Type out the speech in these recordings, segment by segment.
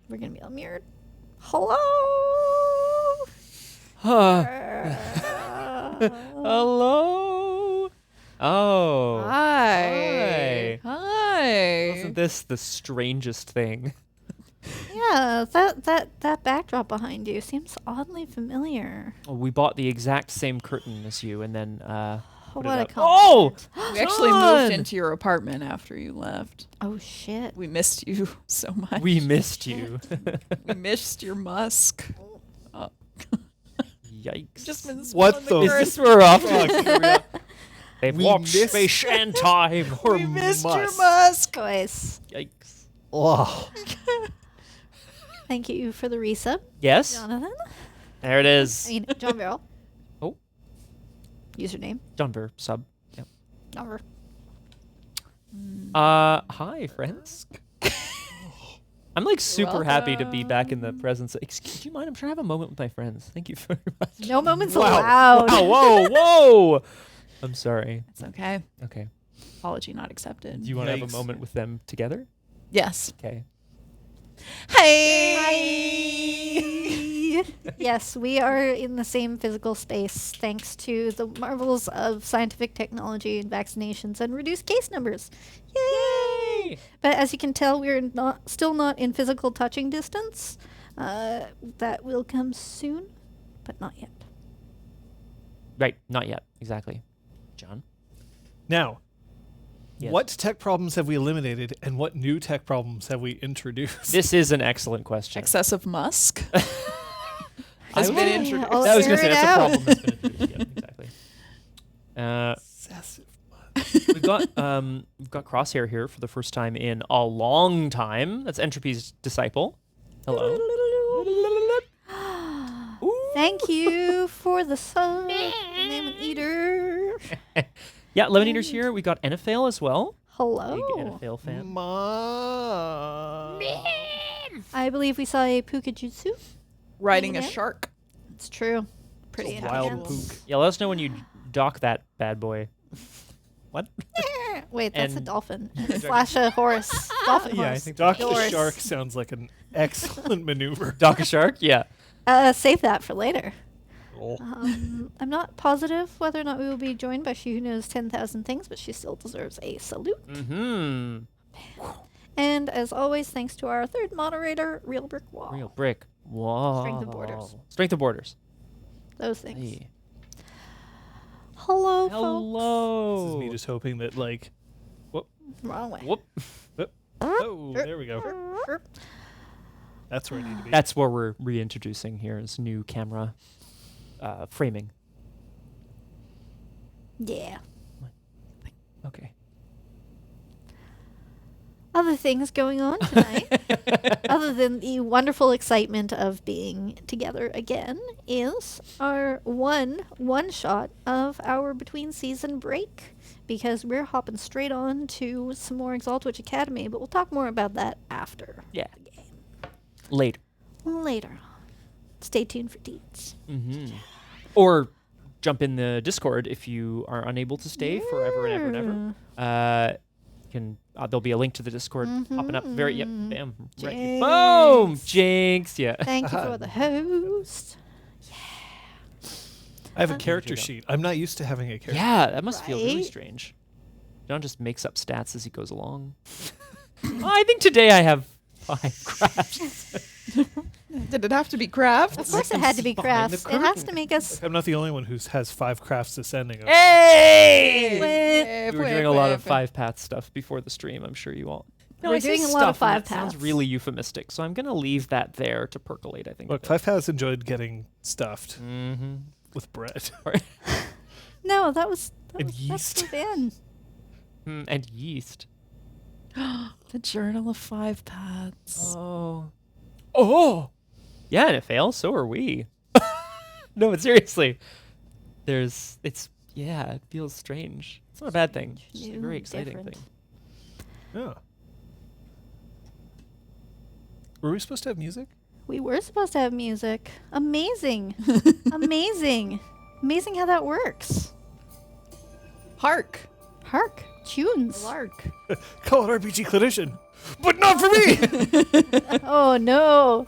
We're going to be unmuted. Hello. Hello. Oh. Hi. Hi. Wasn't this the strangest thing? Yeah, that backdrop behind you seems oddly familiar. Oh, we bought the exact same curtain as you, and then put What it a up. compliment. We actually moved into your apartment after you left. Oh, shit. We missed you so much. We missed you. We missed your musk. Yikes! Just been What the Is this we're off? They've We warped missed- space and time. Or We missed your must. musk. Guys, Yikes! Oh, thank you for the resub, Yes, Jonathan. there it is. I mean, John Barrel. Oh. Username. Dunver sub. Yep. Number. Hi, friends. I'm like super happy to be back in the Welcome. presence. Excuse, do you mind? I'm trying to have a moment with my friends. Thank you very much. No moments Wow. allowed. Wow, whoa! I'm sorry. It's okay. Okay. Apology not accepted. Do you want to have a Yikes. moment with them together? Yes. Okay. Hey. Yes, we are in the same physical space thanks to the marvels of scientific technology and vaccinations and reduced case numbers. Yay! But as you can tell, we're still not in physical touching distance. That will come soon, but not yet. Right. Not yet. Exactly. John. now, Yes. what tech problems have we eliminated, and what new tech problems have we introduced? This is an excellent question. Excessive musk. I Has was- been Yeah, introduced. I'll I was going to air say it that's out. a problem that's been introduced. Yeah, exactly. Excessive. We've got Crosshair here for the first time in a long time. That's Entropy's disciple. Hello. Thank you for the sub, Lemon Eater. Yeah, Lemon Eater's here. We got Enophale as well. Big Hello. Enophale fan. Mom. I believe we saw a Pukajutsu. Riding a Yeah. shark. It's true. Pretty It's a wild intense. pook. Yeah, let us know when you dock that bad boy. What? Wait, that's a And- dolphin. Slash a horse. Dolphin Yeah, I horse. think Dock the Yours. shark sounds like an excellent maneuver. Dock a shark? Yeah. Save that for later. Oh. I'm not positive whether or not we will be joined by she who knows 10,000 things, but she still deserves a salute. Mm-hmm. And as always, thanks to our third moderator, Real Brick Wall. Real brick. Whoa. Strength of borders. Strength of borders. Those things. Hey. Hello, folks. Hello. This is me just hoping that, like, Wrong way. Whoop. oh, there we go. That's where I need to be. That's what we're reintroducing here is new camera framing. Yeah. Okay. Other things going on tonight, other than the wonderful excitement of being together again, is our one shot of our between season break, because we're hopping straight on to some more Exalt Witch Academy, but we'll talk more about that after Yeah. the game. Later. Later on. Stay tuned for deeds. Mm-hmm. Or jump in the Discord if you are unable to stay forever and ever and ever. Can there'll be a link to the Discord popping up very bam right here. Jinx. Boom jinx yeah. Thank you for the host. I have a Okay. character sheet. I'm not used to having a character. Yeah, that must feel really Right? strange. John just makes up stats as he goes along. I think today I have 5 crafts. Did it have to be crafts? Of course it had to be behind the crafts. It has to curtain. make us... I'm not the only one who has 5 crafts ascending. Hey! We were doing a lot of 5-path stuff before the stream. I'm sure you all. No, We're I say doing a lot of stuff, and that 5 sounds paths. really euphemistic, so I'm gonna leave that there to percolate. I think. Look, 5 has enjoyed getting stuffed Mm-hmm. with bread. No, that was... And that's yeast. the van. And yeast. The Journal of 5 Paths. Oh. Yeah, and it fails. So are we. No, but seriously, it feels strange. It's not a bad thing. It's just a New very and exciting different. thing. Yeah. Were we supposed to have music? We were supposed to have music. Amazing. Amazing. Amazing how that works. Hark. Hark. tunes. Lark. Call it RPG Clinician, but not for me. Oh no.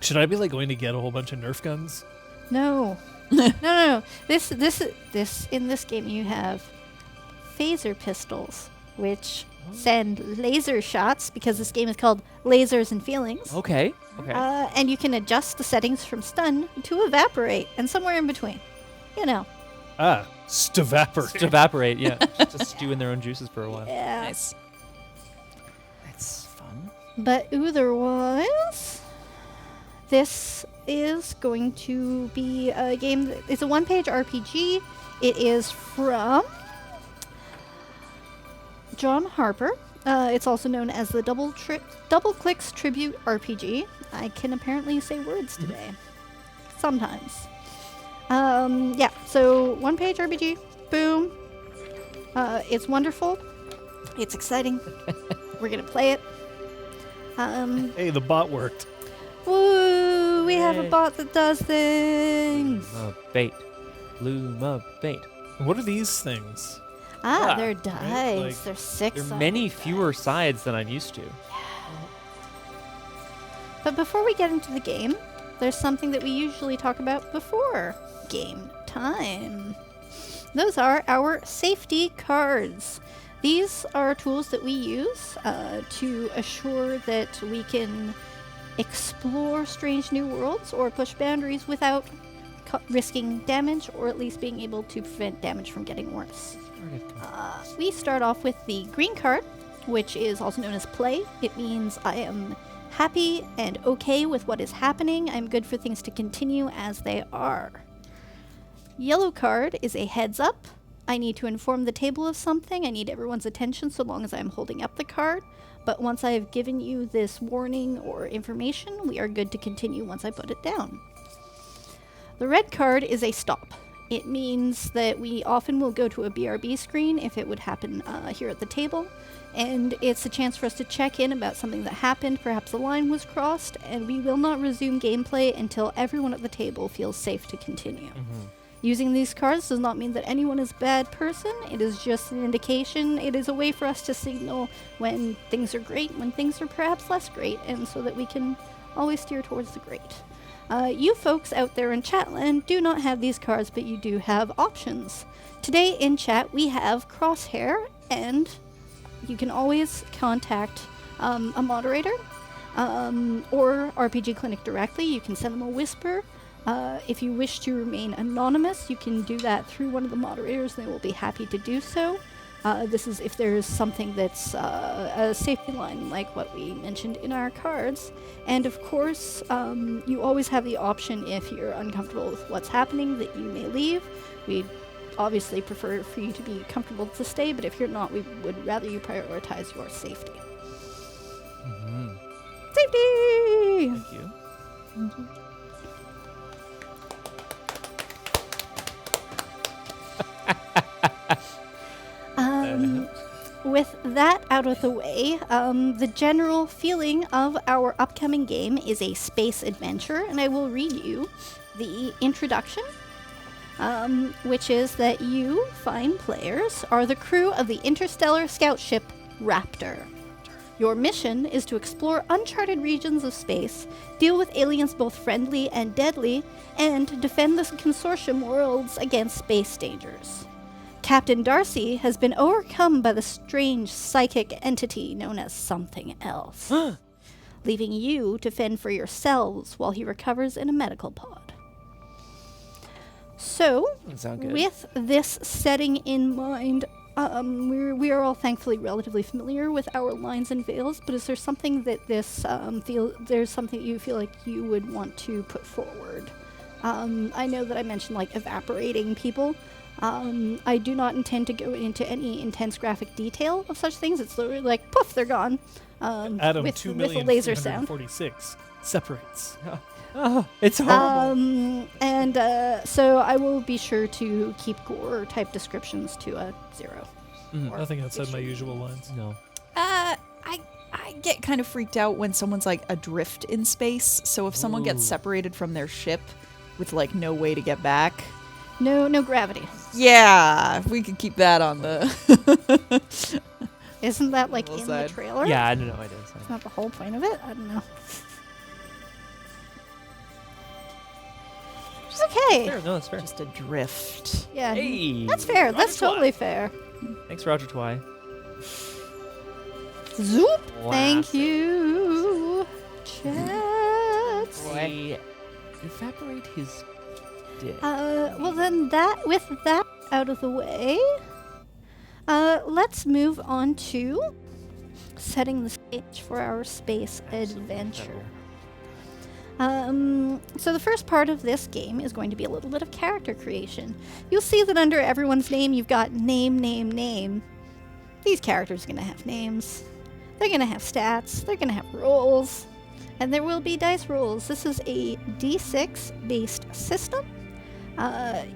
Should I be like going to get a whole bunch of Nerf guns? No. No. This in this game you have phaser pistols, which send laser shots because this game is called Lasers and Feelings. Okay. And you can adjust the settings from stun to evaporate and somewhere in between. You know. Stevaporate. Evaporate, yeah. Just stew in their own juices for a while. Yeah. Nice. That's fun. But otherwise, this is going to be a game. It's a one-page RPG. It is from John Harper. It's also known as the Doubleclicks Tribute RPG. I can apparently say words today. Sometimes. Yeah, so one-page RPG. Boom. It's wonderful. It's exciting. We're going to play it. Hey, the bot worked. Woo! We have a Yay. bot that does things. Bloom of bait. Bloom of bait. What are these things? They're dice. like- They're 6. There are many fewer sides than I'm used to. But before we get into the game, there's something that we usually talk about before game time. Those are our safety cards. These are tools that we use to assure that we can explore strange new worlds or push boundaries without risking damage, or at least being able to prevent damage from getting worse. We start off with the green card, which is also known as play. It means I am happy and okay with what is happening. I'm good for things to continue as they are. Yellow card is a heads up. I need to inform the table of something. I need everyone's attention so long as I'm holding up the card. But once I have given you this warning or information, we are good to continue once I put it down. The red card is a stop. It means that we often will go to a BRB screen if it would happen here at the table. And it's a chance for us to check in about something that happened. Perhaps a line was crossed, and we will not resume gameplay until everyone at the table feels safe to continue. Using these cards does not mean that anyone is a bad person. It is just an indication. It is a way for us to signal when things are great, when things are perhaps less great, and so that we can always steer towards the great. You folks out there in Chatland do not have these cards, but you do have options. Today in chat we have Crosshair, and you can always contact a moderator or RPG Clinic directly. You can send them a whisper. If you wish to remain anonymous, you can do that through one of the moderators. They will be happy to do so. This is if there's something that's a safety line, like what we mentioned in our cards. And of course, you always have the option, if you're uncomfortable with what's happening, that you may leave. We'd obviously prefer for you to be comfortable to stay, but if you're not, we would rather you prioritize your safety. Safety! Thank you. With that out of the way, the general feeling of our upcoming game is a space adventure, and I will read you the introduction, which is that you, fine players, are the crew of the interstellar scout ship Raptor. Your mission is to explore uncharted regions of space, deal with aliens both friendly and deadly, and defend the consortium worlds against space dangers. Captain Darcy has been overcome by the strange psychic entity known as something else, leaving you to fend for yourselves while he recovers in a medical pod. So, Doesn't sound good. with this setting in mind, we are all thankfully relatively familiar with our lines and veils, but is there something that there's something that you feel like you would want to put forward? I know that I mentioned like evaporating people. I do not intend to go into any intense graphic detail of such things. It's literally like, poof, they're gone. Atom with 2 a million laser sound. 346 separates. Oh, it's horrible. So I will be sure to keep gore type descriptions to a 0. Nothing outside my issue. usual lines. No. I get kind of freaked out when someone's like adrift in space. So if someone gets Ooh. separated from their ship with like no way to get back, No gravity. Yeah, if we could keep that on the. Isn't that like Little in side. the trailer? Yeah, I don't know. It is. It's not the whole point of it. I don't know. It's okay. Fair. No, that's fair. Just a drift. Yeah. Hey, That's fair. Roger That's Twy. totally fair. Thanks, Roger Twy. Zoop. Thank Classic. you. Chats. Boy. Evaporate his dick. Well then with that out of the way, let's move on to setting the stage for our space adventure. So the first part of this game is going to be a little bit of character creation. You'll see that under everyone's name, you've got name. These characters are going to have names. They're going to have stats. They're going to have rolls. And there will be dice rolls. This is a D6 based system.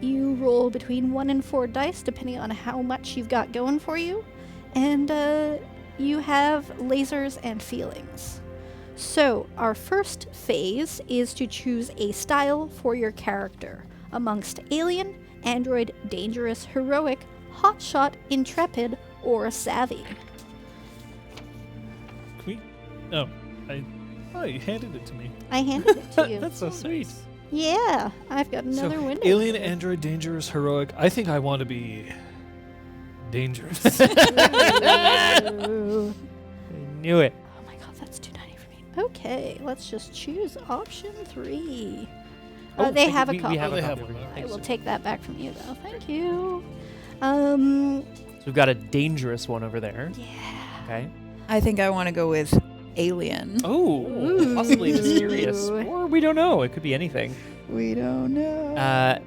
You roll between 1 and 4 dice depending on how much you've got going for you. And you have lasers and feelings. So, our first phase is to choose a style for your character amongst alien, android, dangerous, heroic, hotshot, intrepid, or savvy. Can we? Oh, you handed it to me. I handed it to you. That's so sweet. Yeah, I've got another window. Alien, android, dangerous, heroic. I think I want to be dangerous. Ooh. I knew it. Oh my god, that's too tiny for me. Okay, let's just choose option 3. Oh, they thank have you. a copy. They have copy. one. I Thanks. will take that back from you, though. Thank you. So we've got a dangerous one over there. Yeah. Okay. I think I want to go with alien. Oh, possibly mysterious, Ooh. or we don't know. It could be anything. We don't know. And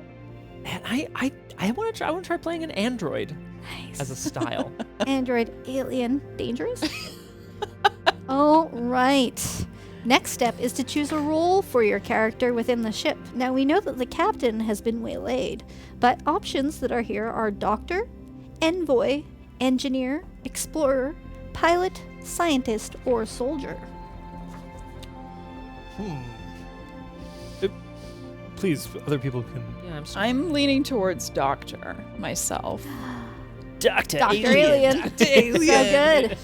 I want to try playing an android Nice. as a style. Android, alien, dangerous? All right. Next step is to choose a role for your character within the ship. Now, we know that the captain has been waylaid, but options that are here are doctor, envoy, engineer, explorer, pilot, scientist, or soldier. Please, other people can. Yeah, I'm leaning towards doctor myself. Doctor Dr. Alien. Doctor So good.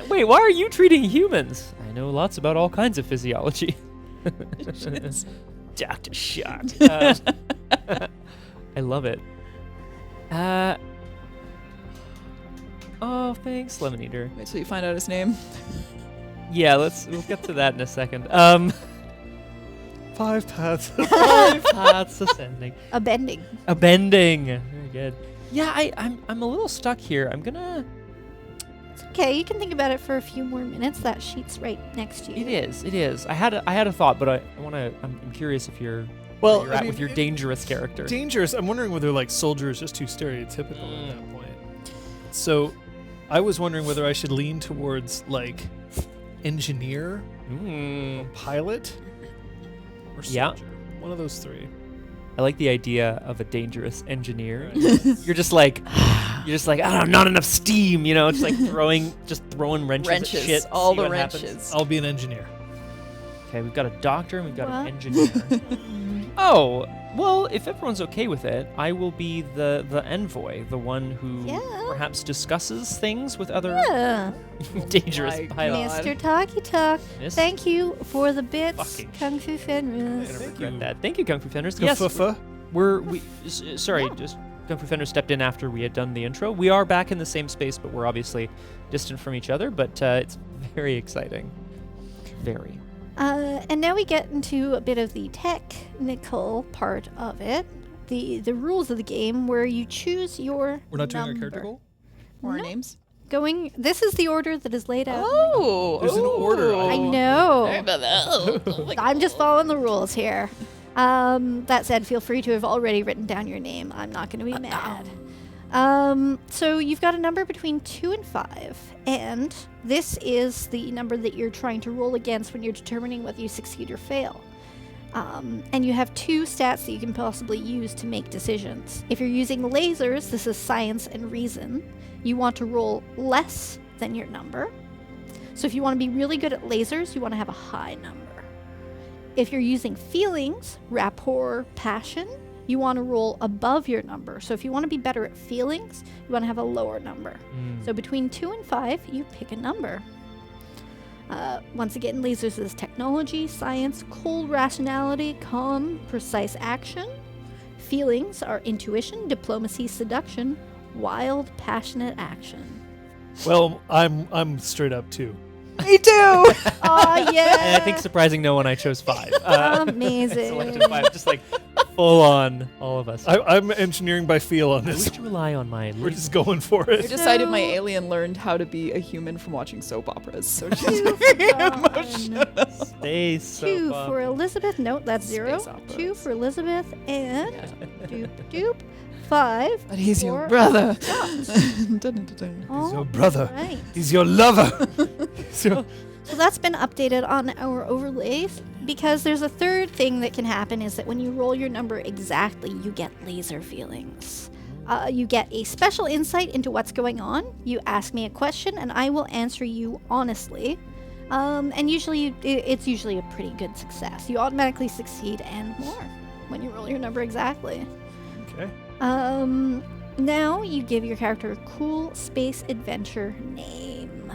Wait, why are you treating humans? I know lots about all kinds of physiology. Dr. Shock. I love it. Oh, thanks, Lemon Eater. Wait till you find out his name. Yeah, we'll get to that in a second. 5 paths. Five paths ascending. A bending. A bending. Very good. Yeah, I'm a little stuck here. I'm gonna. Okay, you can think about it for a few more minutes. That sheet's right next to you. It is. I had a thought, but I'm curious if you're Well, where you're at with your dangerous character. Dangerous. I'm wondering whether like soldier is just too stereotypical at that point. So, I was wondering whether I should lean towards like engineer, or pilot, or soldier. Yeah. One of those 3. I like the idea of a dangerous engineer. You're just like, I don't know, not enough steam, just like throwing wrenches at shit. all see the what wrenches. happens. I'll be an engineer. Okay, we've got a doctor and we've got an What? engineer. Oh, well, if everyone's okay with it, I will be the envoy, the one who Yeah. perhaps discusses things with other Yeah. dangerous my pilots. Mr. Talkie Talk, Miss- thank you for the bits, Fucking Kung Fu I'm Fenris. gonna Thank regret you. that. Thank you, Kung Fu Fenders. Yes, Gafufa. sorry, just Kung Fu Fender stepped in after we had done the intro. We are back in the same space, but we're obviously distant from each other. But it's very exciting. Very. And now we get into a bit of the technical part of it. The rules of the game where you choose your We're not doing our number. character goal? More No. names? This is the order that is laid out. Oh, There's an order. I know. I'm just following the rules here. That said, feel free to have already written down your name. I'm not going to be mad. So you've got a number between 2 and 5, and this is the number that you're trying to roll against when you're determining whether you succeed or fail. And you have 2 stats that you can possibly use to make decisions. If you're using lasers, this is science and reason. You want to roll less than your number. So if you want to be really good at lasers, you want to have a high number. If you're using feelings, rapport, passion, you want to roll above your number. So if you want to be better at feelings, you want to have a lower number. So between 2 and 5, you pick a number. Once again, lasers is technology, science, cold rationality, calm, precise action. Feelings are intuition, diplomacy, seduction, wild, passionate action. Well, I'm straight up 2. Me too. Oh, yeah. And I think surprising no one, I chose 5. Amazing. Selected 5, just like full on, all of us. I'm engineering by feel on I this. wish to rely on my We're just going for it. I decided my alien learned how to be a human from watching soap operas, so she's 2 very for emotional. Space soap 2 for opera. Elizabeth. Nope, that's 0. Space operas. 2 for Elizabeth. And doop doop. 5. But he's your for brother. Josh. He's your brother. Right. He's your lover. So that's been updated on our overlays because there's a third thing that can happen is that when you roll your number exactly, you get laser feelings. You get a special insight into what's going on. You ask me a question and I will answer you honestly. And usually it's usually a pretty good success. You automatically succeed and more when you roll your number exactly. Okay. Now you give your character a cool space adventure name.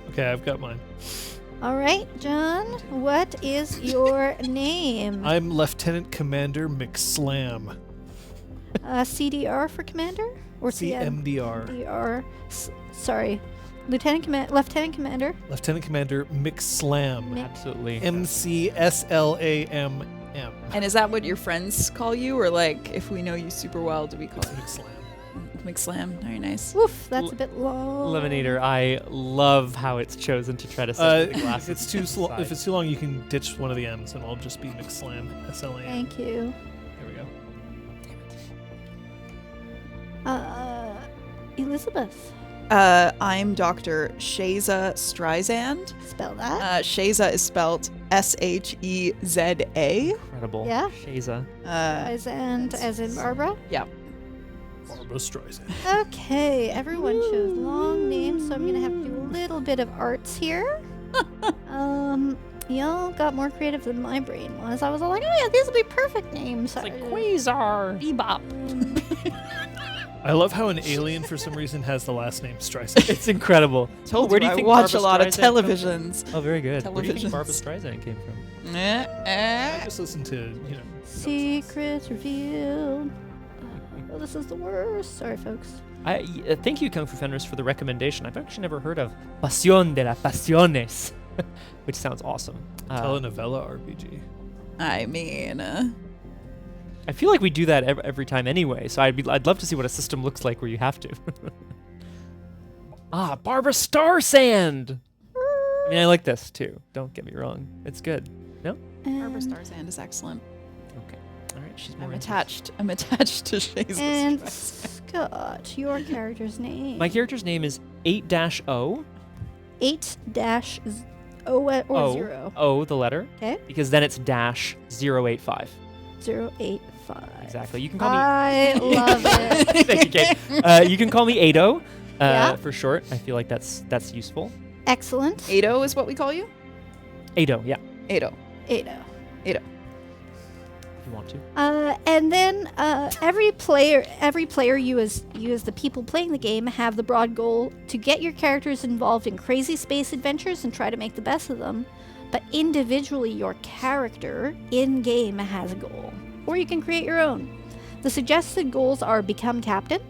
Okay, I've got mine. All right, John, what is your name? I'm Lieutenant Commander McSlam. CDR for commander? Or CMDR. CMDR. Sorry. Lieutenant Commander. Lieutenant Commander McSlam. Absolutely. MCSLAMM. And is that what your friends call you, or like if we know you super well, do we call It's you McSlam. McSlam? Very nice. Woof, that's a bit long. Lemonator, I love how it's chosen to try to set the glasses. If it's too slow, aside. if it's too long, you can ditch one of the M's, and I'll just be McSlam. SLAM. Thank you. There we go. Elizabeth. I'm Dr. Sheza Streisand. Spell that. Sheza is spelled Sheza. Incredible. Yeah. Shaza. As in Barbara. Yeah. Barbara Streisand. Okay, everyone chose long names, so I'm gonna have to do a little bit of arts here. Y'all got more creative than my brain was. I was all like, oh yeah, these will be perfect names. It's like Quasar. Bebop. I love how an alien, for some reason, has the last name Streisand. It's incredible. Told Where you do you I think watch Barbra a lot of Streisand comes from? televisions. Oh, very good. Where do you think Televisions. Barbra Streisand came from? I just listen to, Secrets revealed. Oh, this is the worst. Sorry, folks. Thank you, Kung Fu Fenders, for the recommendation. I've actually never heard of Pasión de las Pasiones, which sounds awesome. telenovela RPG. I mean, I feel like we do that every time anyway, so I'd love to see what a system looks like where you have to. Barbara Starsand! I mean, I like this too. Don't get me wrong. It's good. No? Barbara And, Streisand is excellent. Okay. All right, she's more I'm into- attached to Sheza. and Streisand. Scott, your character's name. My character's name is 8-O. 8-0 O, the letter. Okay. Because then it's dash 085. 085. Exactly. You can call me. I love it. Thank you, Kate. You can call me Ado Yeah. for short. I feel like that's useful. Excellent. Ado is what we call you? Ado, yeah. Ado. 80. If you want to. And then every player you as the people playing the game have the broad goal to get your characters involved in crazy space adventures and try to make the best of them. But individually, your character in game has a goal, or you can create your own. The suggested goals are become captain,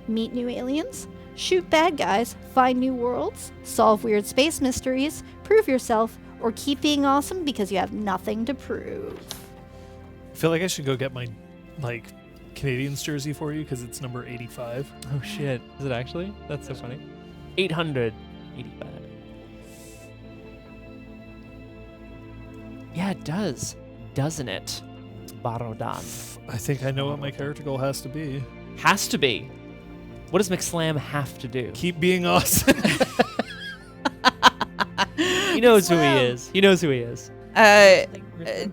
meet new aliens, shoot bad guys, find new worlds, solve weird space mysteries, prove yourself, or keep being awesome because you have nothing to prove. I feel like I should go get my, Canadians jersey for you because it's number 85. Oh shit! Is it actually? That's so funny. 885. Yeah, it does, doesn't it? Barodan. I think I know what my character goal has to be. Has to be. What does McSlam have to do? Keep being awesome. He knows who he is. He knows who he is.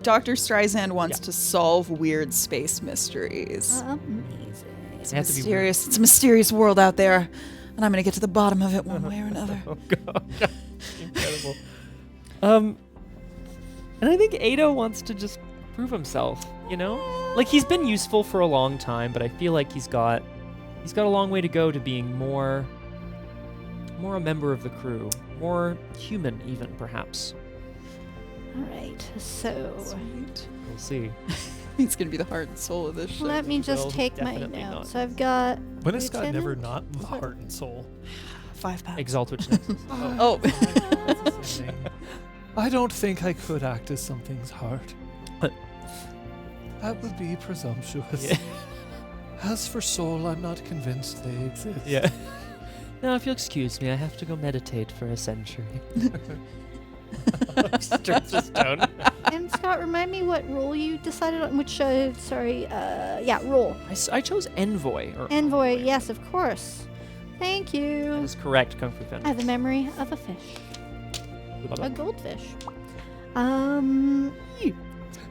Dr. Streisand wants to solve weird space mysteries. Amazing. It's They have to be mysterious. It's a mysterious world out there, and I'm gonna get to the bottom of it one way or another. Oh god. Incredible. And I think Ado wants to just prove himself. You know, like he's been useful for a long time, but I feel like he's got a long way to go to being more a member of the crew, more human even perhaps. All right, so Sweet. We'll see. He's gonna be the heart and soul of this ship. let me just Well, take my definitely notes. not. I've got When is Scott never Lieutenant? not the heart and soul? 5 pounds. Exalt which next? Oh. I don't think I could act as something's heart. That would be presumptuous. Yeah. As for soul, I'm not convinced they exist. Yeah. Now, if you'll excuse me, I have to go meditate for a century. Strips his tone. And Scott, remind me what role you decided on. Which, role. I chose envoy. Or Envoy, yes, of course. Thank That you. is correct, Kung Fu Fen. I have the memory of a fish. A goldfish.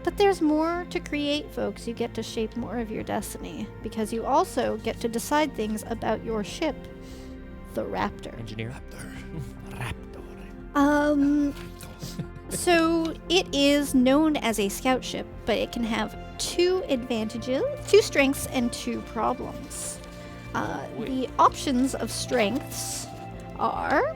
But there's more to create, folks. You get to shape more of your destiny because you also get to decide things about your ship, the Raptor. Engineer. So it is known as a scout ship, but it can have 2 strengths and 2 problems. The options of strengths are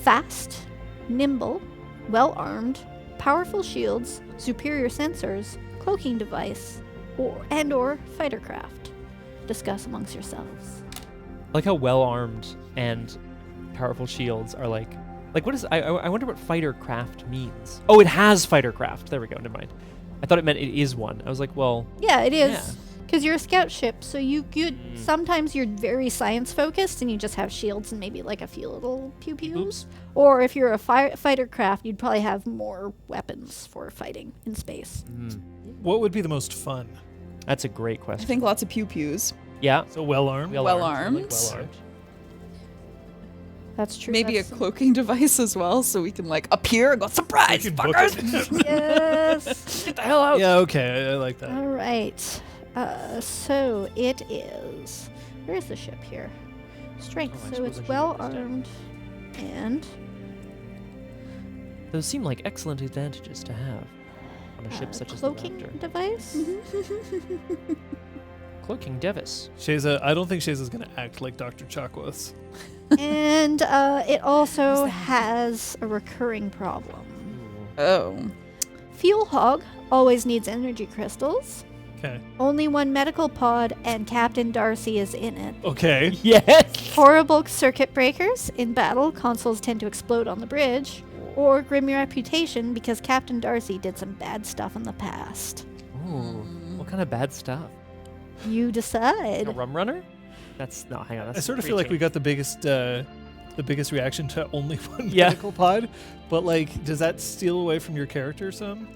fast, nimble, well-armed, powerful shields, superior sensors, cloaking device, or fighter craft. Discuss amongst yourselves. I like how well armed and powerful shields are like what is I wonder what fighter craft means. Oh, it has fighter craft. There we go. Never mind. I thought it meant it is one. I was like, well, Yeah, it is. Yeah. Because you're a scout ship, so sometimes you're very science focused and you just have shields and maybe like a few little pew pews. Oops. Or if you're a fighter craft, you'd probably have more weapons for fighting in space. What would be the most fun? That's a great I question. think lots of pew pews. Yeah. So well armed. Well-armed. Well-armed. That's true. Maybe a that's cloaking device as well, so we can like appear and go, surprise, We can book fuckers! it. Yes. Get the hell out. Yeah, okay, I like that. All right. So it is. Where is the ship here? Strength. Oh, I so suppose it's I should well write this down. armed, and Those seem like excellent advantages to have on a ship such as the cloaking Raptor. device. Cloaking device. Shayza, I don't think Shayza's gonna act like Dr. Chuck was. And it also has a recurring problem. Oh. Fuel Hog always needs energy crystals. Okay. Only 1 medical pod, and Captain Darcy is in it. Okay. Yes. Horrible circuit breakers. In battle, consoles tend to explode on the bridge. Or grim reputation because Captain Darcy did some bad stuff in the past. Ooh. What kind of bad stuff? You decide. A rum runner? That's no. Hang on. That's I sort of feel like we got the biggest reaction to only one Yeah. medical pod, but like, does that steal away from your character some?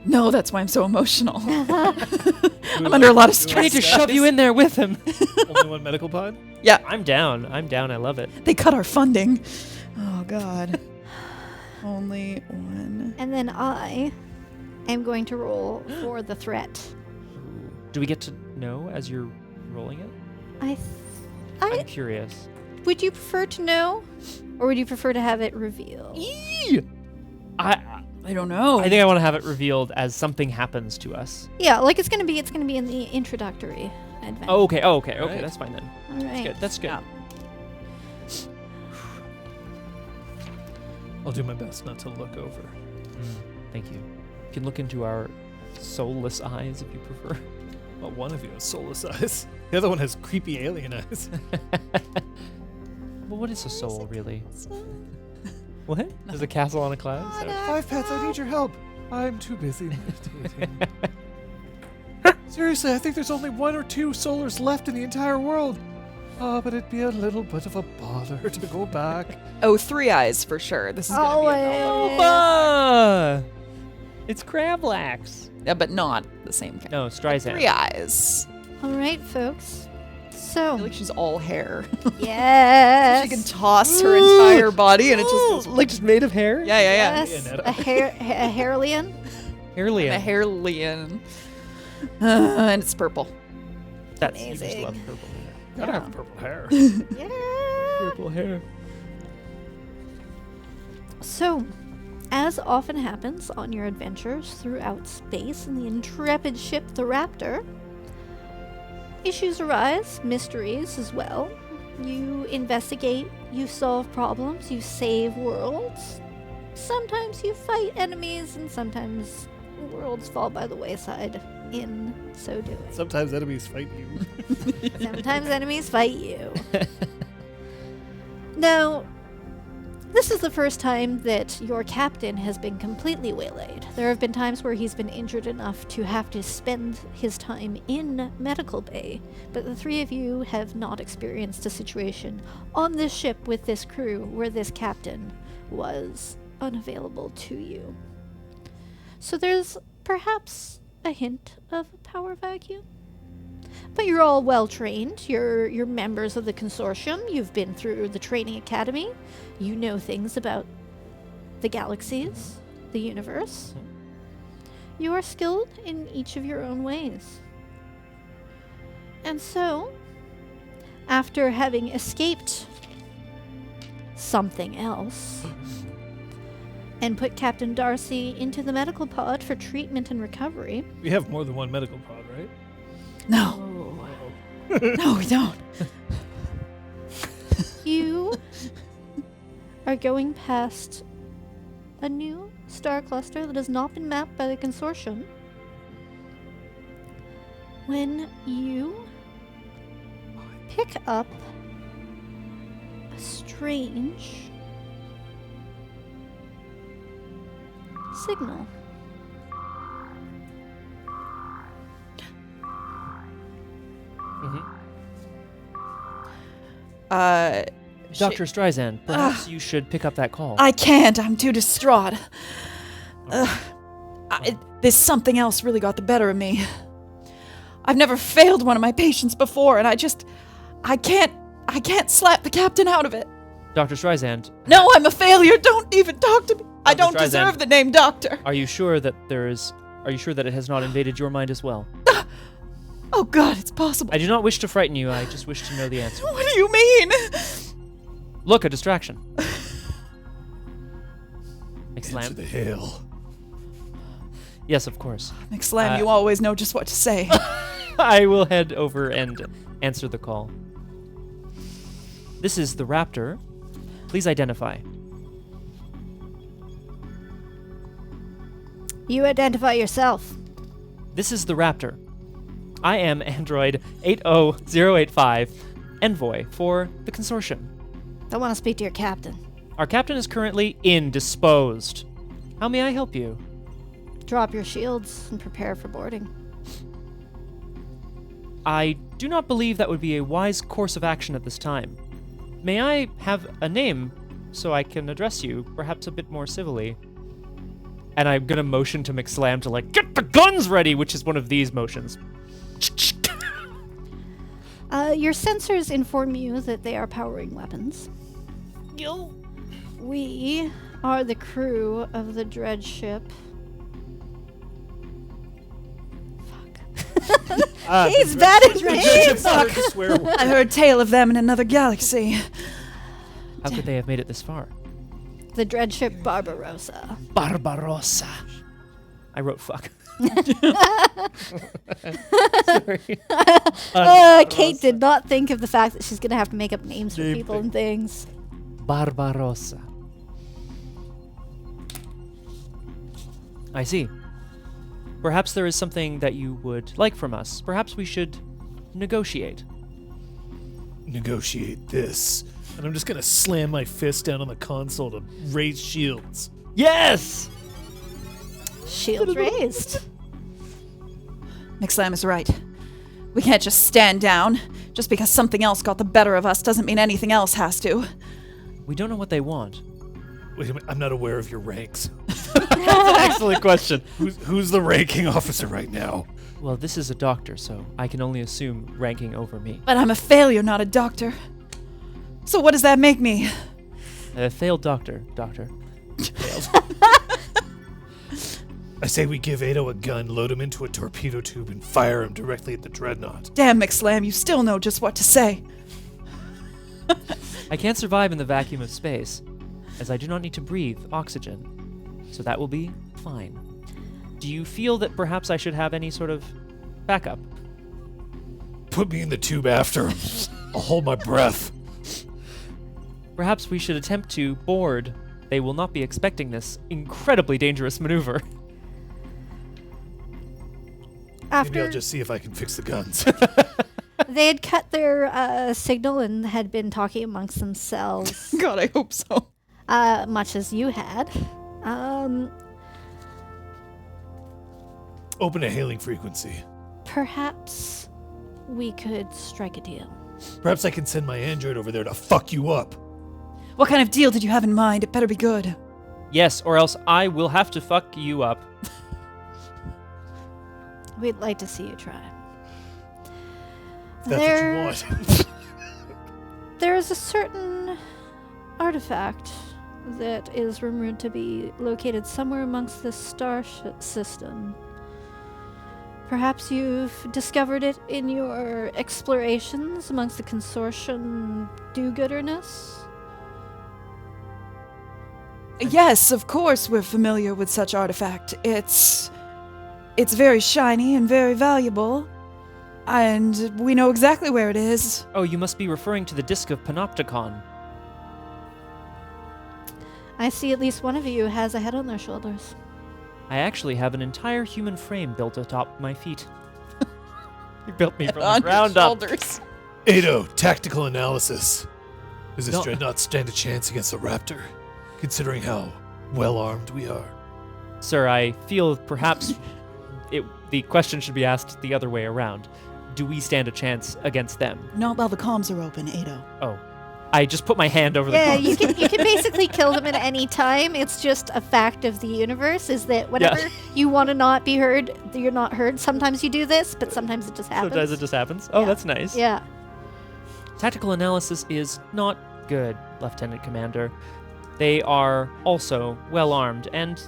No, that's why I'm so emotional. I'm I'm under a lot of I stress. need to shove you in there with him. Only one medical pod? Yeah, I'm down. I love it. they cut our funding. Oh, God. Only 1. And then I am going to roll for the threat. Do we get to know as you're rolling it? I'm curious. Would you prefer to know, or would you prefer to have it revealed? I don't know. I think I want to have it revealed as something happens to us. Yeah, like it's gonna be in the introductory adventure. Oh, okay. Oh, okay. Okay. Right. That's fine then. All That's right. good. That's good. Yeah. I'll do my best not to look over. Thank you. You can look into our soulless eyes if you prefer. Well, one of you has soulless eyes. The other one has creepy alien eyes. Well, what is a soul, really? What? There's a castle on a cloud? So- 5 pets, I need your help. I'm too busy meditating. Seriously, I think there's only 1 or 2 solars left in the entire world. Oh, but it'd be a little bit of a bother to go back. Oh, 3 eyes for sure. This is going to be a Always. Opa! It's Crablax. Yeah, but not the same kind. No, Streisand. 3 eyes. All right, folks. I So feel like she's all hair. yes, She can toss her entire body and it just goes like just made of hair? Yeah, yeah, yeah. yes, Yeah, a Hairlian. Hairlian. A hairlian. And it's purple. That's you just Amazing. love purple hair. Gotta Yeah. have purple hair. Yeah. Purple hair. So, As often happens on your adventures throughout space in the intrepid ship the Raptor, issues arise, mysteries as well. You investigate, you solve problems, you save worlds. Sometimes you fight enemies, and sometimes worlds fall by the wayside in so doing. Sometimes enemies fight you. Sometimes enemies fight you. Now, this is the first time that your captain has been completely waylaid. There have been times where he's been injured enough to have to spend his time in medical bay, but the three of you have not experienced a situation on this ship with this crew where this captain was unavailable to you. So there's perhaps a hint of a power vacuum. But you're all well trained. You're members of the consortium. You've been through the training academy. You know things about the galaxies, the universe. You are skilled in each of your own ways. And so, after having escaped something else and put Captain Darcy into the medical pod for treatment and recovery. We have more than one medical pod, right? No. No, we don't. You are going past a new star cluster that has not been mapped by the consortium when you pick up a strange signal. Dr. Streisand, perhaps you should pick up that call. I can't. I'm too distraught. This something else really got the better of me. I've never failed one of my patients before, and I can't slap the captain out of it. Dr. Streisand. No, I'm a failure. Don't even talk to me. I don't Streisand, deserve the name doctor. Are you sure that it has not invaded your mind as well? Oh God, it's possible. I do not wish to frighten you. I just wish to know the answer. What do you mean? Look, a distraction. Into McSlam. the hail. Yes, of course. McSlam, you always know just what to say. I will head over and answer the call. This is the Raptor. Please identify. You identify yourself. This is the Raptor. I am Android 80085, envoy for the consortium. I want to speak to your captain. Our captain is currently indisposed. How may I help you? Drop your shields and prepare for boarding. I do not believe that would be a wise course of action at this time. May I have a name so I can address you, perhaps a bit more civilly? And I'm gonna motion to McSlam to get the guns ready, which is one of these motions. Your sensors inform you that they are powering weapons. We are the crew of the dread ship. Fuck. He's bad at names! I heard tale of them in another galaxy. How could they have made it this far? The dread ship Barbarossa. Barbarossa. I wrote fuck. Sorry. Kate did not think of the fact that she's going to have to make up names for people and things. Barbarossa. I see. Perhaps there is something that you would like from us. Perhaps we should negotiate. Negotiate this. And I'm just gonna slam my fist down on the console to raise shields. Yes! Shield raised. McSlam is right. We can't just stand down. Just because something else got the better of us doesn't mean anything else has to. We don't know what they want. Wait a minute, I'm not aware of your ranks. That's an excellent question. Who's the ranking officer right now? Well, this is a doctor, so I can only assume ranking over me. But I'm a failure, not a doctor. So what does that make me? A failed doctor. Failed. I say we give Ado a gun, load him into a torpedo tube, and fire him directly at the dreadnought. Damn, McSlam, you still know just what to say. I can't survive in the vacuum of space, as I do not need to breathe oxygen. So that will be fine. Do you feel that perhaps I should have any sort of backup? Put me in the tube after him. I'll hold my breath. Perhaps we should attempt to board. They will not be expecting this incredibly dangerous maneuver. Maybe After I'll just see if I can fix the guns. they had cut their signal and had been talking amongst themselves, God, I hope so. much as you had. Open a hailing frequency. Perhaps we could strike a deal. Perhaps I can send my android over there to fuck you up. What kind of deal did you have in mind? It better be good. Yes, or else I will have to fuck you up. We'd like to see you try. If that's what you want. There is a certain artifact that is rumored to be located somewhere amongst this star system. Perhaps you've discovered it in your explorations amongst the consortium do-gooderness? Yes, of course we're familiar with such artifact. It's very shiny and very valuable, and we know exactly where it is. Oh, you must be referring to the Disc of Panopticon. I see at least one of you has a head on their shoulders. I actually have an entire human frame built atop my feet. You built me from the On your ground up. shoulders. Ado, tactical analysis. Does this No. dreadnought stand a chance against the Raptor, considering how well armed we are? Sir, I feel perhaps the question should be asked the other way around. Do we stand a chance against them? Not while the comms are open, Ado. Oh. I just put my hand over the Yeah, phone. you can basically kill them at any time. It's just a fact of the universe is that whenever you want to not be heard, you're not heard. Sometimes you do this, but sometimes it just happens. Sometimes it just happens. Oh, Yeah. that's nice. Yeah. Tactical analysis is not good, Lieutenant Commander. They are also well armed and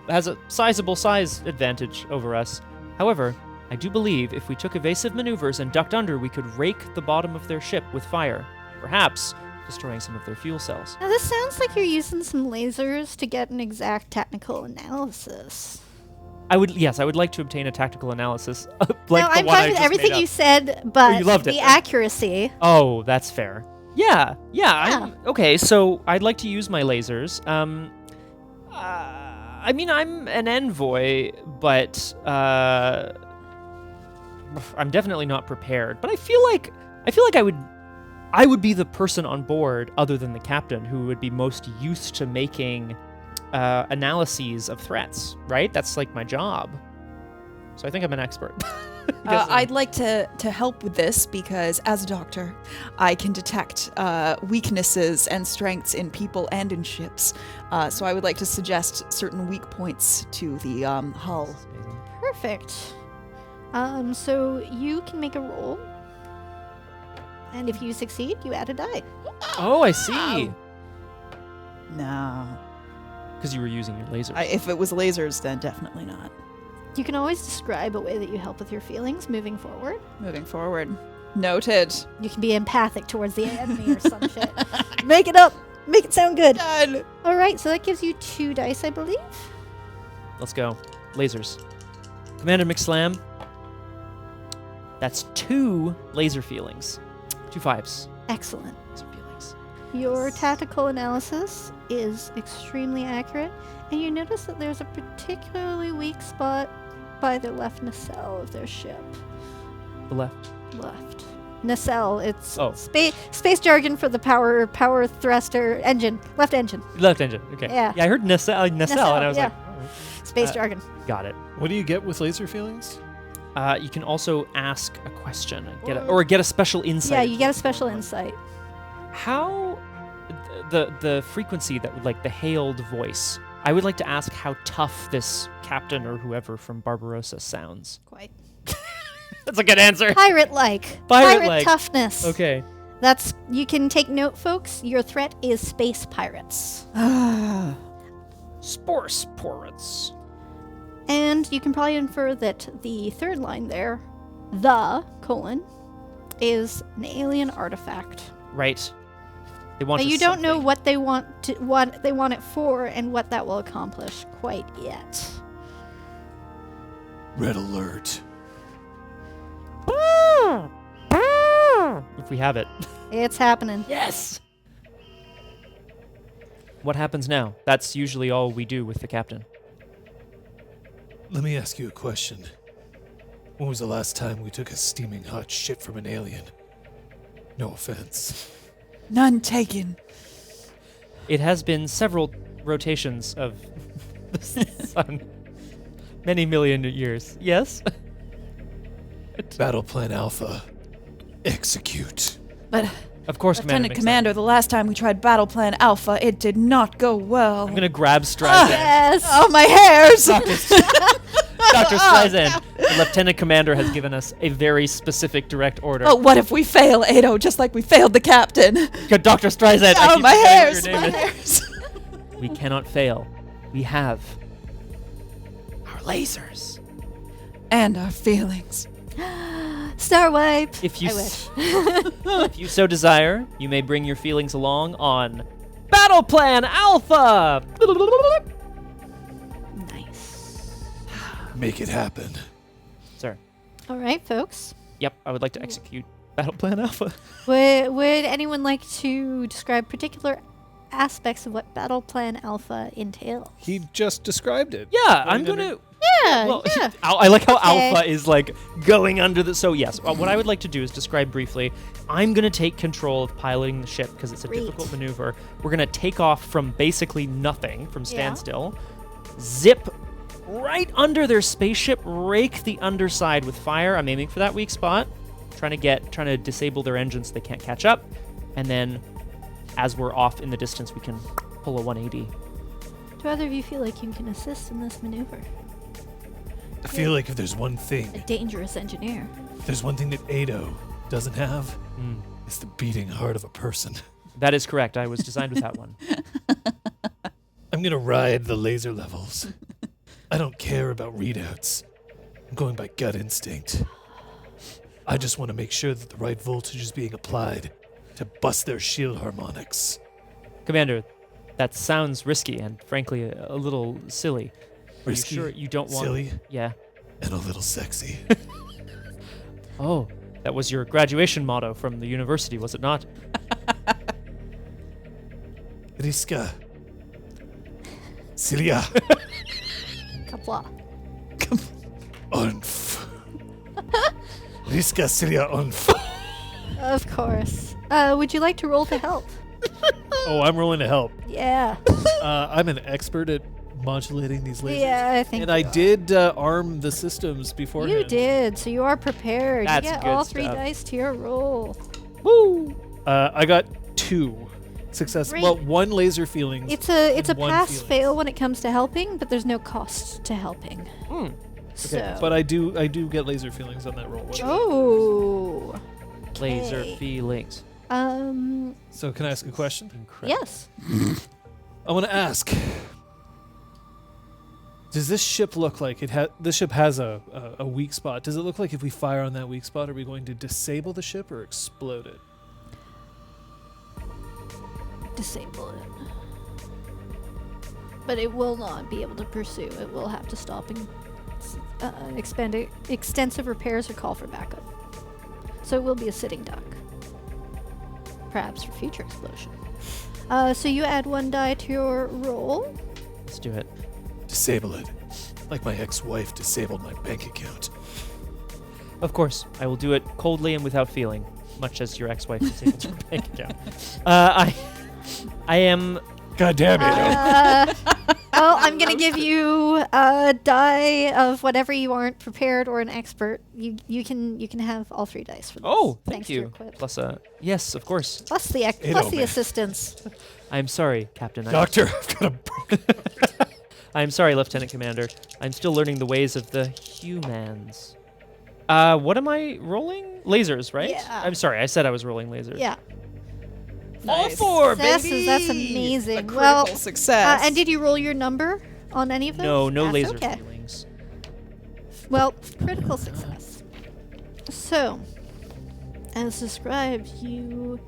has a sizable size advantage over us. However, I do believe if we took evasive maneuvers and ducked under, we could rake the bottom of their ship with fire, perhaps destroying some of their fuel cells. Now this sounds like you're using some lasers to get an exact technical analysis. I would like to obtain a tactical analysis like now, the I'm one I fine with just everything made you up. said, but you loved it. the accuracy. Oh, that's fair. Yeah. Okay, so I'd like to use my lasers. I mean, I'm an envoy, but I'm definitely not prepared. But I feel like I would be the person on board, other than the captain, who would be most used to making analyses of threats. Right? That's like my job. So I think I'm an expert. I'd like to help with this because, as a doctor, I can detect weaknesses and strengths in people and in ships. So I would like to suggest certain weak points to the hull. Perfect. So you can make a roll, and if you succeed, you add a die. Oh, I see. No. Because you were using your laser. If it was lasers, then definitely not. You can always describe a way that you help with your feelings moving forward. Moving forward. Noted. You can be empathic towards the enemy or some shit. Make it up. Make it sound good. Done. All right, so that gives you 2 dice, I believe. Let's go. Lasers. Commander McSlam. That's 2 laser feelings. 2 5s. Excellent. Laser feelings. Your tactical analysis is extremely accurate, and you notice that there's a particularly weak spot by the left nacelle of their ship. The left. Left. Nacelle, it's Oh. space jargon for the power thruster engine. Left engine. Left engine. Okay. Yeah. I heard nacelle, and I was yeah. like, Space Uh, jargon. got it. What do you get with laser feelings? You can also ask a question, or get a special insight. Yeah, you get a special insight. How the frequency that would, like, the hailed voice. I would like to ask how tough this captain or whoever from Barbarossa sounds. Quite. That's a good answer. Pirate-like. Pirate-like. toughness. Okay. You can take note, folks. Your threat is space pirates. Sports. And you can probably infer that the third line there, the, is an alien artifact. Right. They want But you us don't know something. what they want it for and what that will accomplish quite yet. Red alert. If we have it. It's happening. Yes! What happens now? That's usually all we do with the captain. Let me ask you a question. When was the last time we took a steaming hot shit from an alien? No offense. None taken. It has been several rotations of the sun. Many million years. Yes? Battle Plan Alpha. Execute. But Of course, Commander. Lieutenant makes Commander, the last time we tried Battle Plan Alpha, it did not go well. I'm gonna grab Streisand. Yes. Oh, my hairs! Dr. Streisand, the Lieutenant Commander has given us a very specific direct order. But what if we fail, Ado, just like we failed the captain? Dr. Streisand, I Oh, keep my forgetting what hairs! your My name is. hairs! We cannot fail. We have our lasers. And our feelings. Star wipe. If you I wish. if you so desire, you may bring your feelings along on Battle Plan Alpha. Nice. Make it happen. Sir. All right, folks. Yep, I would like to execute Battle Plan Alpha. Would anyone like to describe particular aspects of what Battle Plan Alpha entails? He just described it. Yeah, I'm Going under- gonna. Yeah, Well, yeah. I like how Okay. Alpha is like going under the. So yes, what I would like to do is describe briefly. I'm gonna take control of piloting the ship because it's a Great. difficult maneuver. We're gonna take off from basically nothing, from Yeah. standstill, zip right under their spaceship, rake the underside with fire. I'm aiming for that weak spot, trying to disable their engines so they can't catch up, and then as we're off in the distance, we can pull a 180. Do either of you feel like you can assist in this maneuver? I feel like if there's one A thing, dangerous engineer. that Ado doesn't have, Mm. it's the beating heart of a person. That is correct. I was designed with that one. I'm gonna ride the laser levels. I don't care about readouts. I'm going by gut instinct. I just want to make sure that the right voltage is being applied to bust their shield harmonics. Commander, that sounds risky and frankly a little silly. Risky, Are you sure you don't want? silly, Yeah. and a little sexy. Oh, that was your graduation motto from the university, was it not? Riska. Cilia. Kapla. Unf. Riska Cilia unf. Of course. Would you like to roll to help? Oh, I'm rolling to help. Yeah. I'm an expert at modulating these lasers. Yeah, I think And I you are. did arm the systems beforehand. You did, so you are prepared. That's you get good all 3 stuff. dice to your roll. Woo! I got 2 success. Great. Well, 1 laser feelings. It's a and 1 pass feelings. fail when it comes to helping, but there's no cost to helping. Hmm. So. But I do get laser feelings on that roll. Oh. Laser Okay. feelings. So can I ask a question? Incredible. Yes. I want to ask. Does this ship look like this ship has a weak spot? Does it look like if we fire on that weak spot, are we going to disable the ship or explode it? Disable it. But it will not be able to pursue. It will have to stop and expend extensive repairs or call for backup. So it will be a sitting duck. Perhaps for future explosion. So you add 1 die to your roll. Let's do it. Disable it. Like my ex-wife disabled my bank account. Of course, I will do it coldly and without feeling, much as your ex-wife disabled your bank account. I am. God damn it. Well, I'm gonna give you a die of whatever you aren't prepared or an expert. You can have all 3 dice for this. Oh, thank thanks to your you. equip. Plus yes, of course. Plus the Hey, plus no, the man. assistance. I'm sorry, Captain. Doctor, I've got a broken. I'm sorry, Lieutenant Commander. I'm still learning the ways of the humans. What am I rolling? Lasers, right? Yeah. I'm sorry, I said I was rolling lasers. Yeah. All Nice. 4, Successes, baby! that's A amazing. critical Well, success. and did you roll your number on any of those? No, no That's laser okay. feelings. Well, critical success. So, as described, you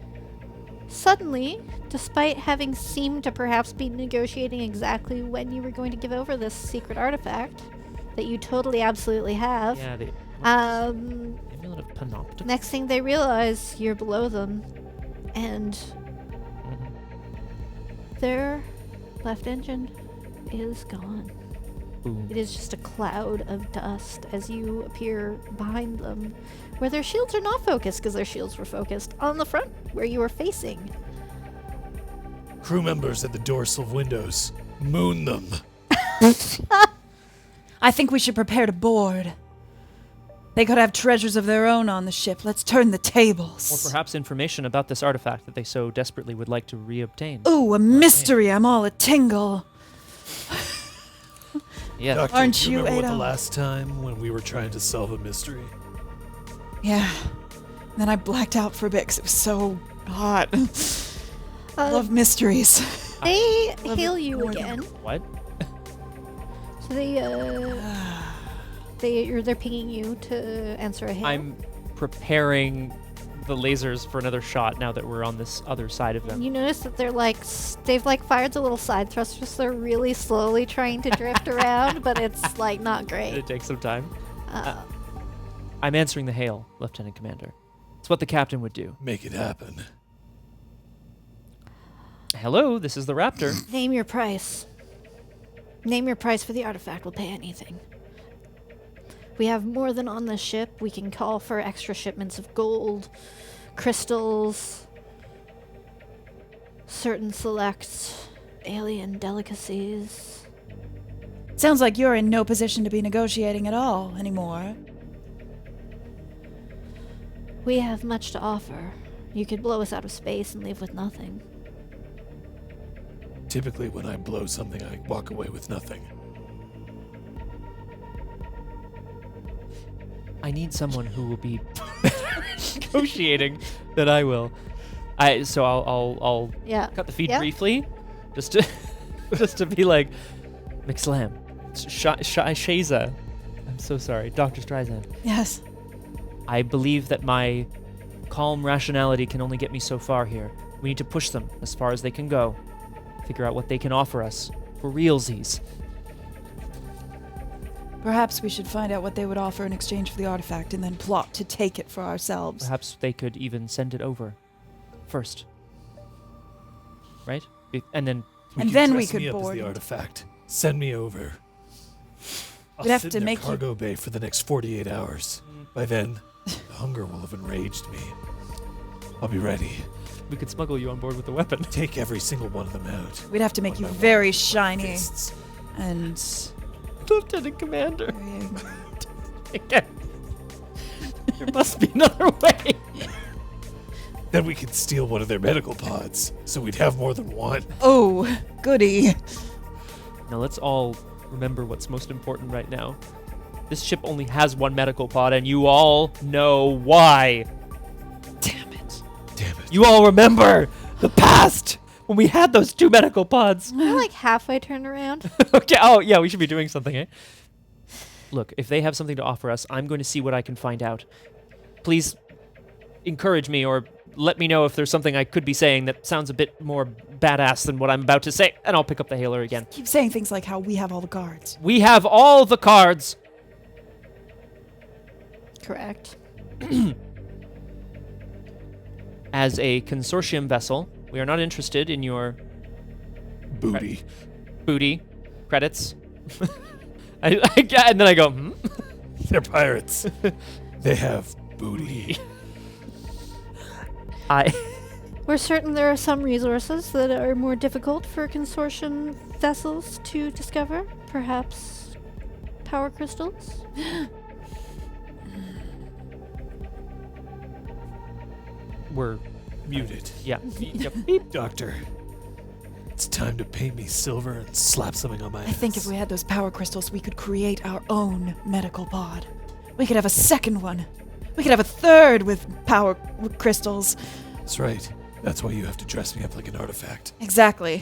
Suddenly, despite having seemed to perhaps be negotiating exactly when you were going to give over this secret artifact that you totally absolutely have, Yeah, the Amulet of Panopticon. next thing they realize, you're below them, and Mhm. their left engine is gone. Boom. It is just a cloud of dust as you appear behind them, where their shields are not focused because their shields were focused on the front where you were facing. Crew members at the dorsal windows. Moon them. I think we should prepare to board. They could have treasures of their own on the ship. Let's turn the tables. Or perhaps information about this artifact that they so desperately would like to reobtain. Ooh, a mystery. I'm all a tingle. Yeah. Doctor, Aren't do you, remember what the Ada? last time when we were trying to solve a mystery? Yeah. Then I blacked out for a bit because it was so hot. I love mysteries. They Love hail it you more than- again. What? So they're pinging you to answer a hail. I'm preparing the lasers for another shot now that we're on this other side of them. You notice that they're like they've like fired the little side thrusters. They're really slowly trying to drift around, but it's like not great. It takes some time. Uh, I'm answering the hail, Lieutenant Commander. It's what the captain would do. Make it happen. Hello, this is the Raptor. Name your price. Name your price for the artifact. We'll pay anything. We have more than on this ship. We can call for extra shipments of gold, crystals, certain select alien delicacies. Sounds like you're in no position to be negotiating at all anymore. We have much to offer. You could blow us out of space and leave with nothing. Typically, when I blow something, I walk away with nothing. I need someone who will be negotiating than I will. So I'll Yeah. cut the feed Yeah. briefly, just to just to be like, McSlam, Shaza. I'm so sorry, Dr. Streisand. Yes. I believe that my calm rationality can only get me so far here. We need to push them as far as they can go. Figure out what they can offer us for realsies. Perhaps we should find out what they would offer in exchange for the artifact and then plot to take it for ourselves. Perhaps they could even send it over first. Right? And then And then we dress could me up as board the it. artifact. Send me over. I'll We'd have sit to in make a you- cargo bay for the next 48 hours. By then, the hunger will have enraged me. I'll be ready. we could smuggle you on board with the weapon. Take every single one of them out. We'd have to make One you by one. very shiny Fists. and Lieutenant Commander. very- There must be another way. Then we could steal one of their medical pods, so we'd have more than one. Oh, goody. Now let's all remember what's most important right now. This ship only has one medical pod, and you all know why. Damn it. Damn it. You all remember the past when we had those two medical pods. We're like halfway turned around. Okay. Oh, yeah, we should be doing something, eh? Look, if they have something to offer us, I'm going to see what I can find out. Please encourage me or let me know if there's something I could be saying that sounds a bit more badass than what I'm about to say, and I'll pick up the hailer again. Keep saying things like how we have all the cards. We have all the cards. Correct. As a consortium vessel, we are not interested in your Booty. booty credits. And then I go, They're pirates. They have booty. We're certain there are some resources that are more difficult for consortium vessels to discover. Perhaps power crystals? we're Muted. yeah. Yep. Doctor, it's time to paint me silver and slap something on my I think if ass. we had those power crystals, we could create our own medical pod. We could have a second one. We could have a third with power crystals. That's right. That's why you have to dress me up like an artifact. Exactly.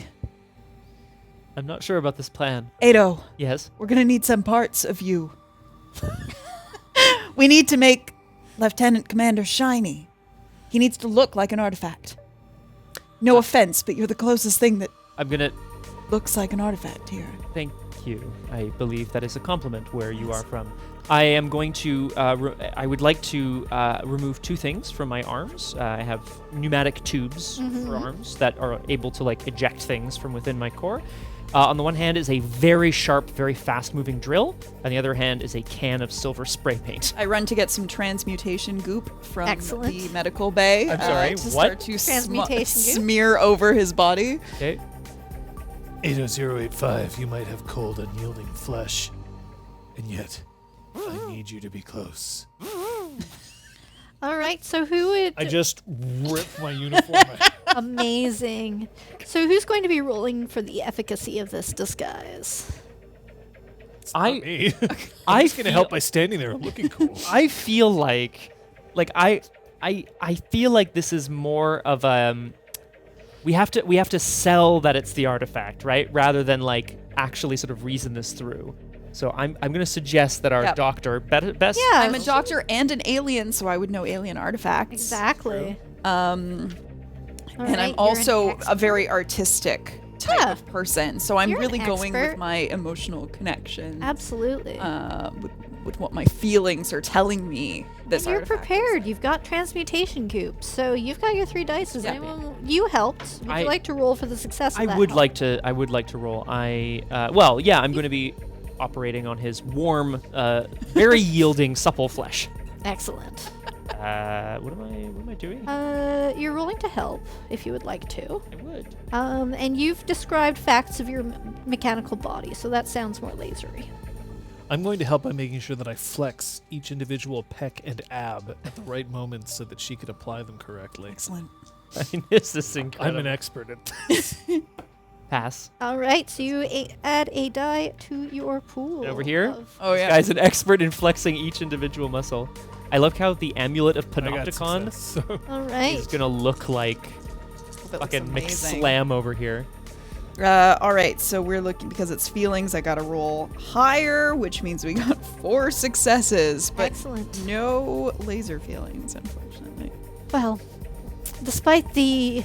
I'm not sure about this plan. Ado, Yes. we're gonna need some parts of you. We need to make Lieutenant Commander shiny. He needs to look like an artifact. No offense, but you're the closest thing that I'm gonna looks like an artifact here. thank you. I believe that is a compliment where you are from. I am going to. I would like to remove two things from my arms. I have pneumatic tubes for arms that are able to like eject things from within my core. On the one hand is a very sharp, very fast-moving drill. On the other hand is a can of silver spray paint. I run to get some transmutation goop from Excellent. the medical bay. I'm sorry, to what? Start to Transmutation goop? smear over his body. Okay. 80085, you might have cold, unyielding flesh, and yet I need you to be close. All right, so who would... I just ripped my uniform. Amazing. So who's going to be rolling for the efficacy of this disguise? Me. I I'm just gonna help by standing there looking cool. I feel like I feel like this is more of we have to sell that it's the artifact, right? Rather than like actually sort of reason this through. So I'm going to suggest that our Yep. doctor best. Yeah, I'm a doctor and an alien, so I would know alien artifacts. Exactly. All And and I'm also a very artistic type of person, so I'm You're an really going expert. with my emotional connection. Absolutely. With what my feelings are telling me. This And you're artifact is. prepared. You've got transmutation goop, so you've got your 3 dice. Does Yeah. anyone? You helped. Would you like to roll for the success of I that would help? like to. I would like to roll. Well, yeah. I'm going to be operating on his warm, very yielding, supple flesh. Excellent. What am I doing? You're rolling to help if you would like to. I would. And you've described facts of your mechanical body, so that sounds more lasery. I'm going to help by making sure that I flex each individual pec and ab at the right moments so that she could apply them correctly. Excellent. I mean, this is incredible. I'm an expert at this. Pass. All right, so you add a die to your pool. Over here? of- Oh yeah. This guy's an expert in flexing each individual muscle. I love how the amulet of I got Panopticon success, so All right. is gonna look like That looks fucking amazing. McSlam over here. All right, so we're looking because it's feelings. I got to roll higher, which means we got 4 successes, but Excellent. no laser feelings, unfortunately. Well, despite the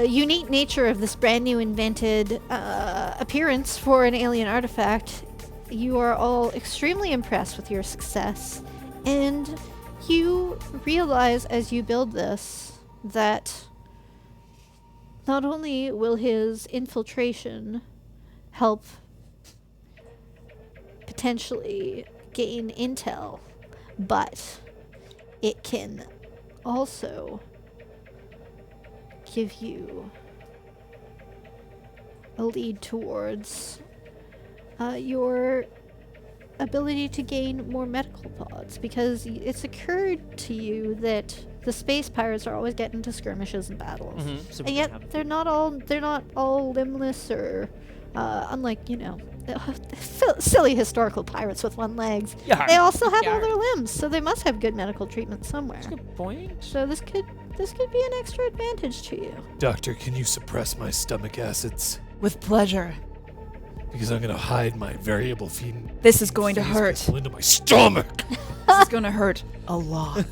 unique nature of this brand new invented appearance for an alien artifact, you are all extremely impressed with your success. And you realize as you build this that not only will his infiltration help potentially gain intel, but it can also give you a lead towards your ability to gain more medical pods, because it's occurred to you that the space pirates are always getting into skirmishes and battles, So and we can yet have- they're not all limbless or unlike silly historical pirates with 1 leg. Yeah. They also have all Yarr. their limbs, so they must have good medical treatment somewhere. That's a good point. So this could be an extra advantage to you. Doctor, can you suppress my stomach acids? With pleasure. Because I'm going to hide my variable feed. This is going to fees hurt. people into my stomach. This is going to hurt a lot.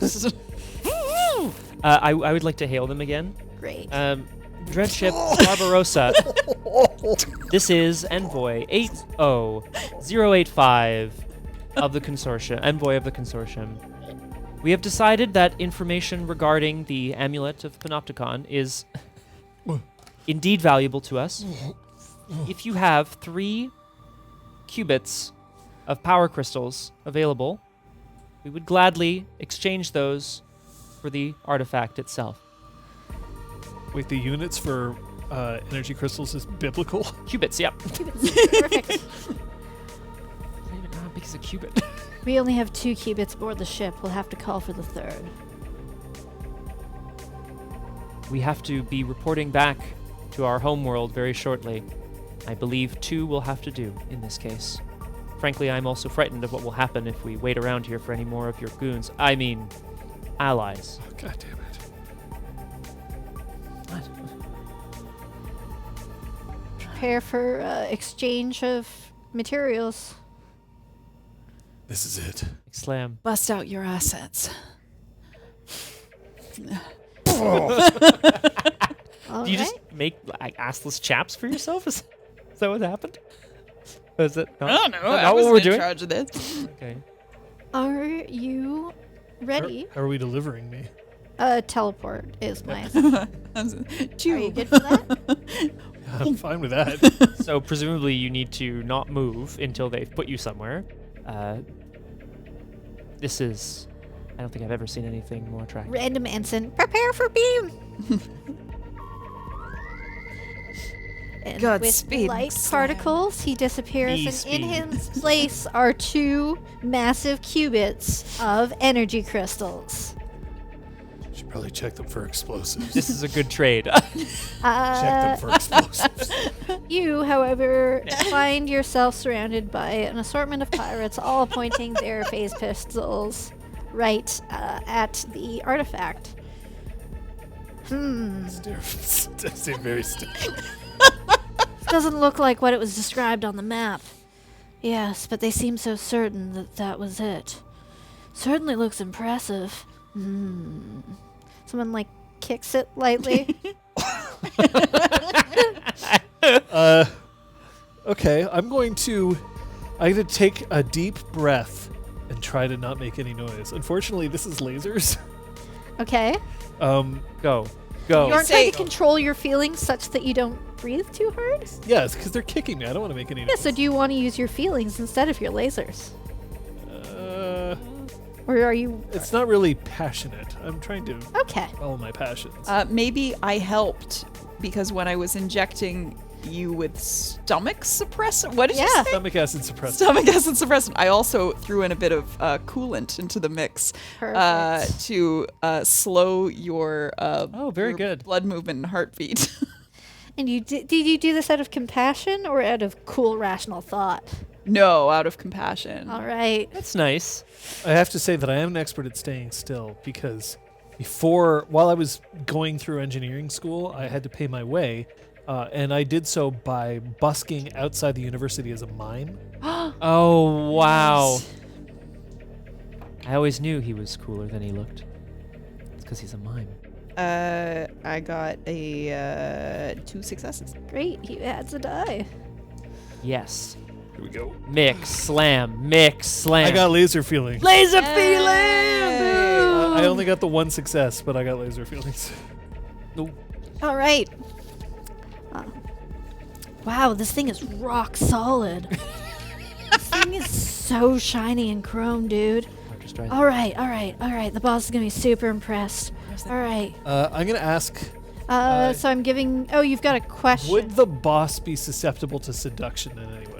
I would like to hail them again. Great. Dreadship Barbarossa. This is Envoy 80085 of the consortium. Envoy of the consortium. We have decided that information regarding the amulet of Panopticon is indeed valuable to us. If you have 3 qubits of power crystals available, we would gladly exchange those for the artifact itself. Wait, the units for energy crystals is biblical? Qubits, yep. Perfect. I don't even know how big is a qubit. We only have 2 qubits aboard the ship. We'll have to call for the 3rd. We have to be reporting back to our homeworld very shortly. I believe 2 will have to do in this case. Frankly, I'm also frightened of what will happen if we wait around here for any more of your goons. I mean, allies. Oh, God damn it. What? Prepare for exchange of materials. This is it. Slam. Bust out your assets. All Do you just make like assless chaps for yourself? Is that what happened? Is it? Not, I don't know. Is that I not what wasn't we're in doing? charge of this. Okay. Are you ready? How are we delivering me? Teleport is my. Are you Two. good for that? I'm fine with that. So presumably you need to not move until they've put you somewhere. This is. I don't think I've ever seen anything more attractive. Random ensign, prepare for beam. And with Godspeed, light Slam. particles, he disappears, and in Speed. his place are 2 massive cubits of energy crystals. Should probably check them for explosives. This is a good trade. Check them for explosives. You, however, find yourself surrounded by an assortment of pirates, all pointing their phase pistols right at the artifact. Stay very still. Doesn't look like what it was described on the map. Yes, but they seem so certain that that was it. Certainly looks impressive. Someone, like, kicks it lightly. Okay, I'm going to take a deep breath and try to not make any noise. Unfortunately, this is lasers. Okay. Go. You aren't trying Say- to control your feelings such that you don't breathe too hard? Yes, because they're kicking me. I don't want to make any Yeah, noise. so do you want to use your feelings instead of your lasers? Or are you... It's not really passionate. I'm trying to Okay. follow my passions. Maybe I helped because when I was injecting you with stomach suppressant, what did you Yeah. say? Stomach acid suppressant. Stomach acid suppressant. I also threw in a bit of coolant into the mix Perfect. to slow your Oh, very your good. blood movement and heartbeat. And you did you do this out of compassion or out of cool, rational thought? No, out of compassion. All right. That's nice. I have to say that I am an expert at staying still because while I was going through engineering school, I had to pay my way, and I did so by busking outside the university as a mime. Oh, wow. I always knew he was cooler than he looked. It's because he's a mime. I got a 2 successes. Great. He adds a die. Yes. Here we go. Mix, slam, mix, slam. I got laser feeling. laser Yay. feeling! I only got the 1 success, but I got laser feelings. All right. Wow, this thing is rock solid. This thing is so shiny and chrome, dude. Dr. Strider. All right. The boss is going to be super impressed. All right. I'm going to ask, So I'm giving... Oh, you've got a question. would the boss be susceptible to seduction in any way?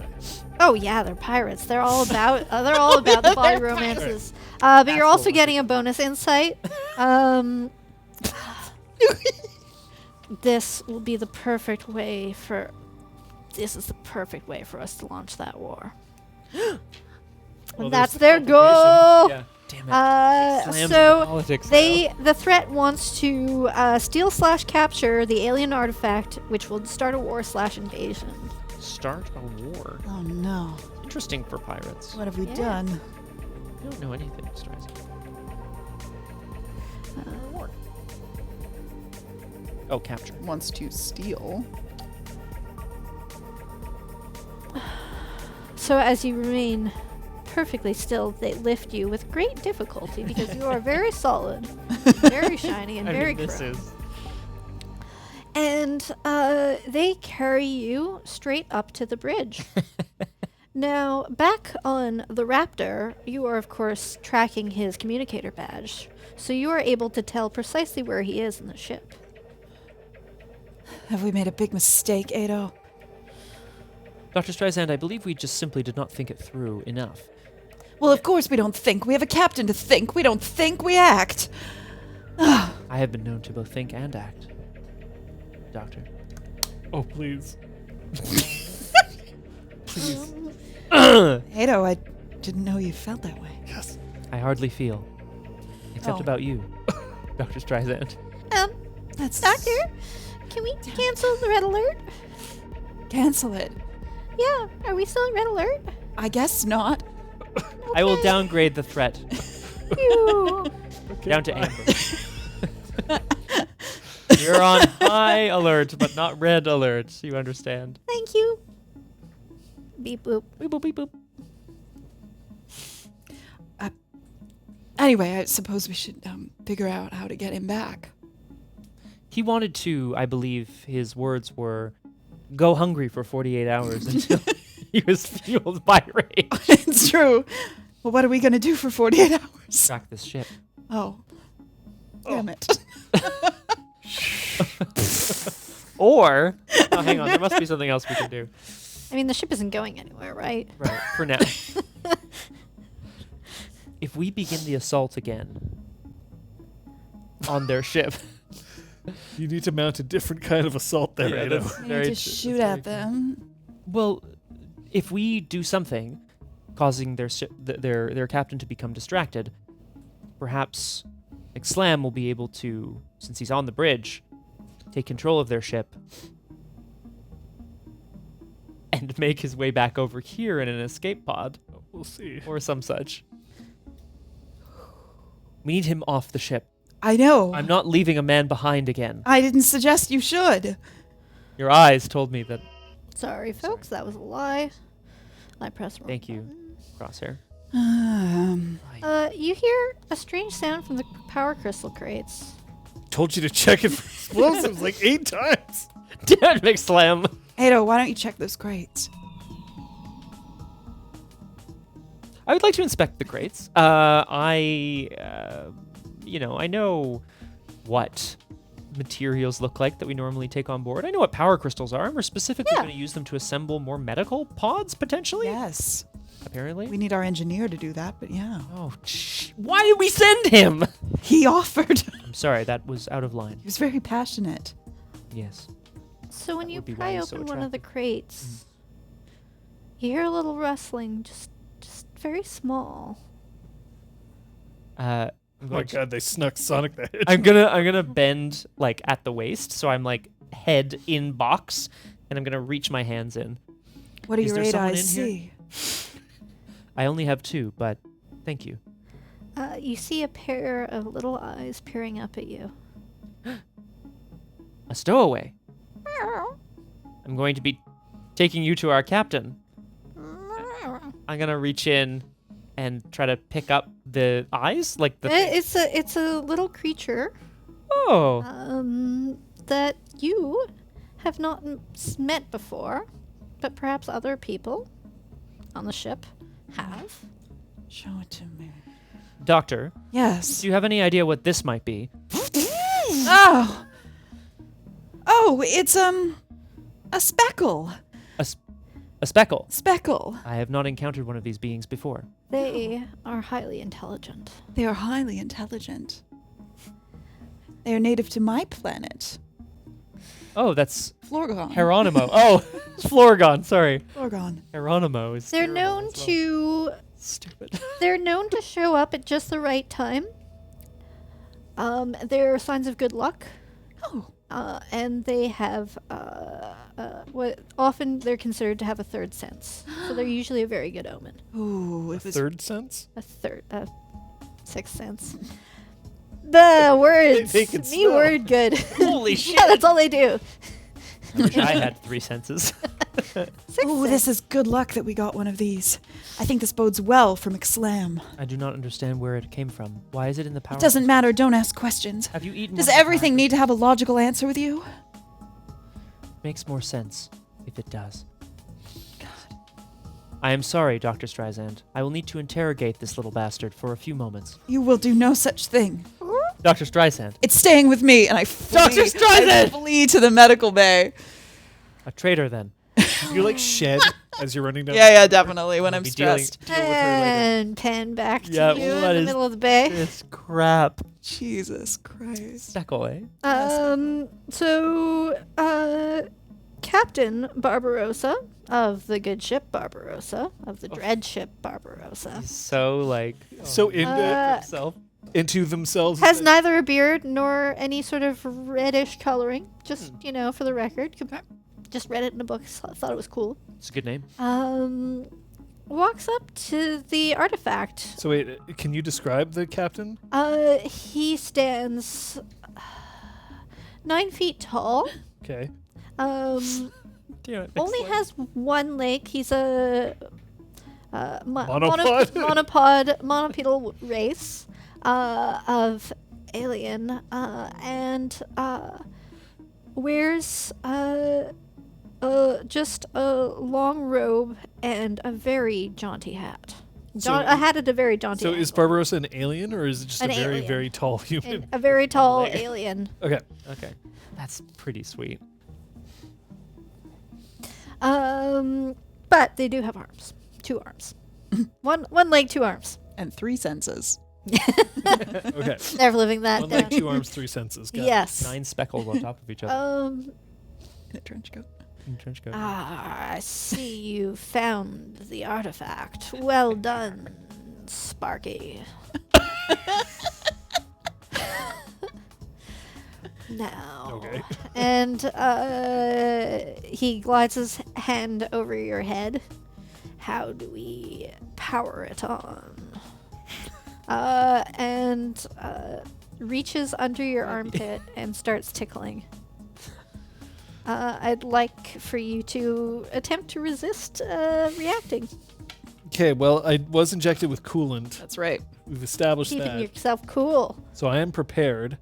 Oh, yeah, they're pirates. They're all about the body romances. But you're also getting a bonus insight. This will be the perfect way for... This is the perfect way for us to launch that war. Well, And there's that's the their goal. Yeah. Damn it. Slams So into politics the threat wants to steal/capture the alien artifact, which will start a war/invasion. now. Start a war. Oh no. Interesting for pirates. What have we Yeah. done? I don't know anything, Strider. War. Oh, capture. Wants to steal. So as you remain perfectly still, they lift you with great difficulty because you are very solid, very shiny, and very chrome. And they carry you straight up to the bridge. Now, back on the Raptor, you are, of course, tracking his communicator badge. So you are able to tell precisely where he is in the ship. Have we made a big mistake, Ado? Dr. Streisand, I believe we just simply did not think it through enough. Well, of course we don't think. We have a captain to think. We don't think, we act. I have been known to both think and act. Doctor. Oh, please. Please. Ado, I didn't know you felt that way. Yes. I hardly feel. Except Oh. about you, Dr. Streisand. That's... Doctor, can we cancel the red alert? Cancel it. Yeah, are we still in red alert? I guess not. I will downgrade the threat Phew. down to amber. You're on high alert, but not red alert. You understand? Thank you. Beep boop. Beep boop, beep boop. Anyway, I suppose we should figure out how to get him back. He wanted to, I believe his words were, go hungry for 48 hours until he was fueled by rage. It's true. Well, what are we going to do for 48 hours? Track this ship. Oh. Damn it. Or, oh, hang on, there must be something else we can do. I mean, the ship isn't going anywhere, right? Right, for now. If we begin the assault again on their ship. You need to mount a different kind of assault there, Yeah, Ada. that's We very need to true. shoot That's at very them. Well, if we do something causing their their captain to become distracted, perhaps McSlam will be able to, since he's on the bridge, take control of their ship and make his way back over here in an escape pod We'll see. or some such. We need him off the ship. I know. I'm not leaving a man behind again. I didn't suggest you should. Your eyes told me that. Sorry, folks, that was a lie. I pressed wrong. Thank you, Crosshair. You hear a strange sound from the power crystal crates. Told you to check it for explosives like 8 times. Damn it, McSlam. Ada, why don't you check those crates? I would like to inspect the crates. I know what materials look like that we normally take on board. I know what power crystals are, and we're specifically Yeah. going to use them to assemble more medical pods, potentially? Yes. Apparently. We need our engineer to do that, but yeah. Oh, why did we send him? He offered. I'm sorry, that was out of line. He was very passionate. Yes. So when That you would be why pry he's so open one of the attractive. crates, you hear a little rustling, just very small. I'm Oh my going to- god, they snuck Sonic the Hedgehog. I'm gonna bend like at the waist, so I'm like head in box, and I'm gonna reach my hands in. What do Is your there 8 someone eyes in see? I only have 2, but thank you. You see a pair of little eyes peering up at you. A stowaway. I'm going to be taking you to our captain. I'm gonna reach in and try to pick up the eyes, like the. It's a little creature Oh, that you have not met before, but perhaps other people on the ship have. Show it to me. Doctor, Yes. do you have any idea what this might be? Oh. Oh, it's a speckle. A speckle. Speckle. I have not encountered one of these beings before. They are highly intelligent. They are highly intelligent. They are native to my planet, Oh, that's Florgon. Geronimo. Oh, Florgon. Sorry, Florgon. Geronimo is. They're terrible known as well. to Stupid. they're known to show up at just the right time. There are signs of good luck. Oh. And they have what often they're considered to have a third sense. So they're usually a very good omen. Ooh, it was Third sense? Sixth sense. The words. They can Me smell. word good. Holy shit. Yeah, that's all they do. I wish I had 3 senses. Sixth Oh, sense. this is good luck that we got one of these. I think this bodes well for McSlam. I do not understand where it came from. Why is it in the power? It doesn't matter, don't ask questions. Have you eaten? Does one of the everything power need to have a logical answer with you? Makes more sense if it does. God. I am sorry, Dr. Streisand. I will need to interrogate this little bastard for a few moments. You will do no such thing. Dr. Streisand, It's staying with me, and I flee. Dr. Streisand! I flee to the medical bay. a traitor then. You like shed as you're running down. Yeah, definitely. When I'll I'm be dealing- stressed. deal with her later. And pen back to Yeah, you in what the is middle of the bay. This crap. Jesus Christ. Speckle, eh? Captain Barbarossa of the good ship Barbarossa, of the dread ship Barbarossa, He's so like So into himself. into themselves. has neither a beard nor any sort of reddish coloring. Just, for the record. Just read it in a book, so I thought it was cool. It's a good name. Walks up to the artifact. So wait, can you describe the captain? He stands 9 feet tall. Okay. Only Excellent. has one leg. He's a Monopod? monopedal race of alien, and wears just a long robe and a very jaunty hat. A hat at a very jaunty. So is angle. Barbarossa an alien, or is it just An a very, alien. very tall human? And a very tall Leg. alien. Okay. Okay. That's pretty sweet. But they do have arms. 2 arms. one leg, 2 arms. And 3 senses. Okay. Never living that One down. leg, 2 arms, 3 senses. Got it. Yes. 9 speckles on top of each other. In a trench coat. In trench coat. I see you found the artifact. Well done, Sparky. Now. Okay. And he glides his hand over your head. How do we power it on? And reaches under your armpit and starts tickling. I'd like for you to attempt to resist reacting. Okay, well, I was injected with coolant. That's right. We've established Keeping that. yourself cool. So I am prepared.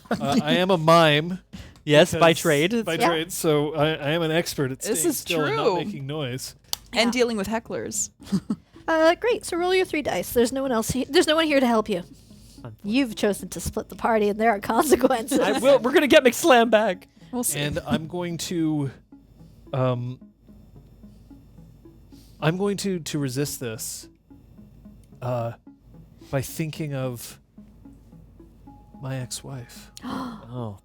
I am a mime. Yes, by because- trade. By Yeah. trade, so I am an expert at This staying is still and not true. making noise. Yeah. And dealing with hecklers. Great. So roll your 3 dice. There's no one else. There's no one here to help you. You've chosen to split the party, and there are consequences. I will. We're gonna get McSlam back. We'll see. And I'm going to resist this by thinking of my ex-wife Oh.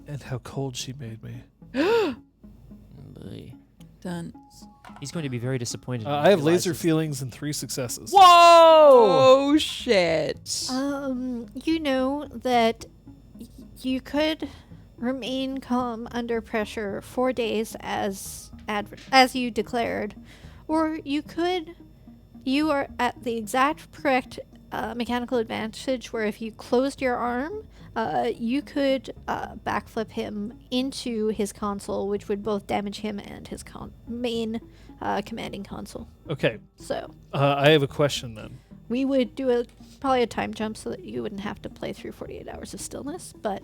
and how cold she made me. Boy. Done. He's going to be very disappointed. when I he have laser realizes- feelings and 3 successes. Whoa! Oh, shit. You know that you could remain calm under pressure 4 days as you declared, or you are at the exact correct mechanical advantage where if you closed your arm, you could backflip him into his console, which would both damage him and his main commanding console. Okay, So I have a question then. we would do probably a time jump so that you wouldn't have to play through 48 hours of stillness, but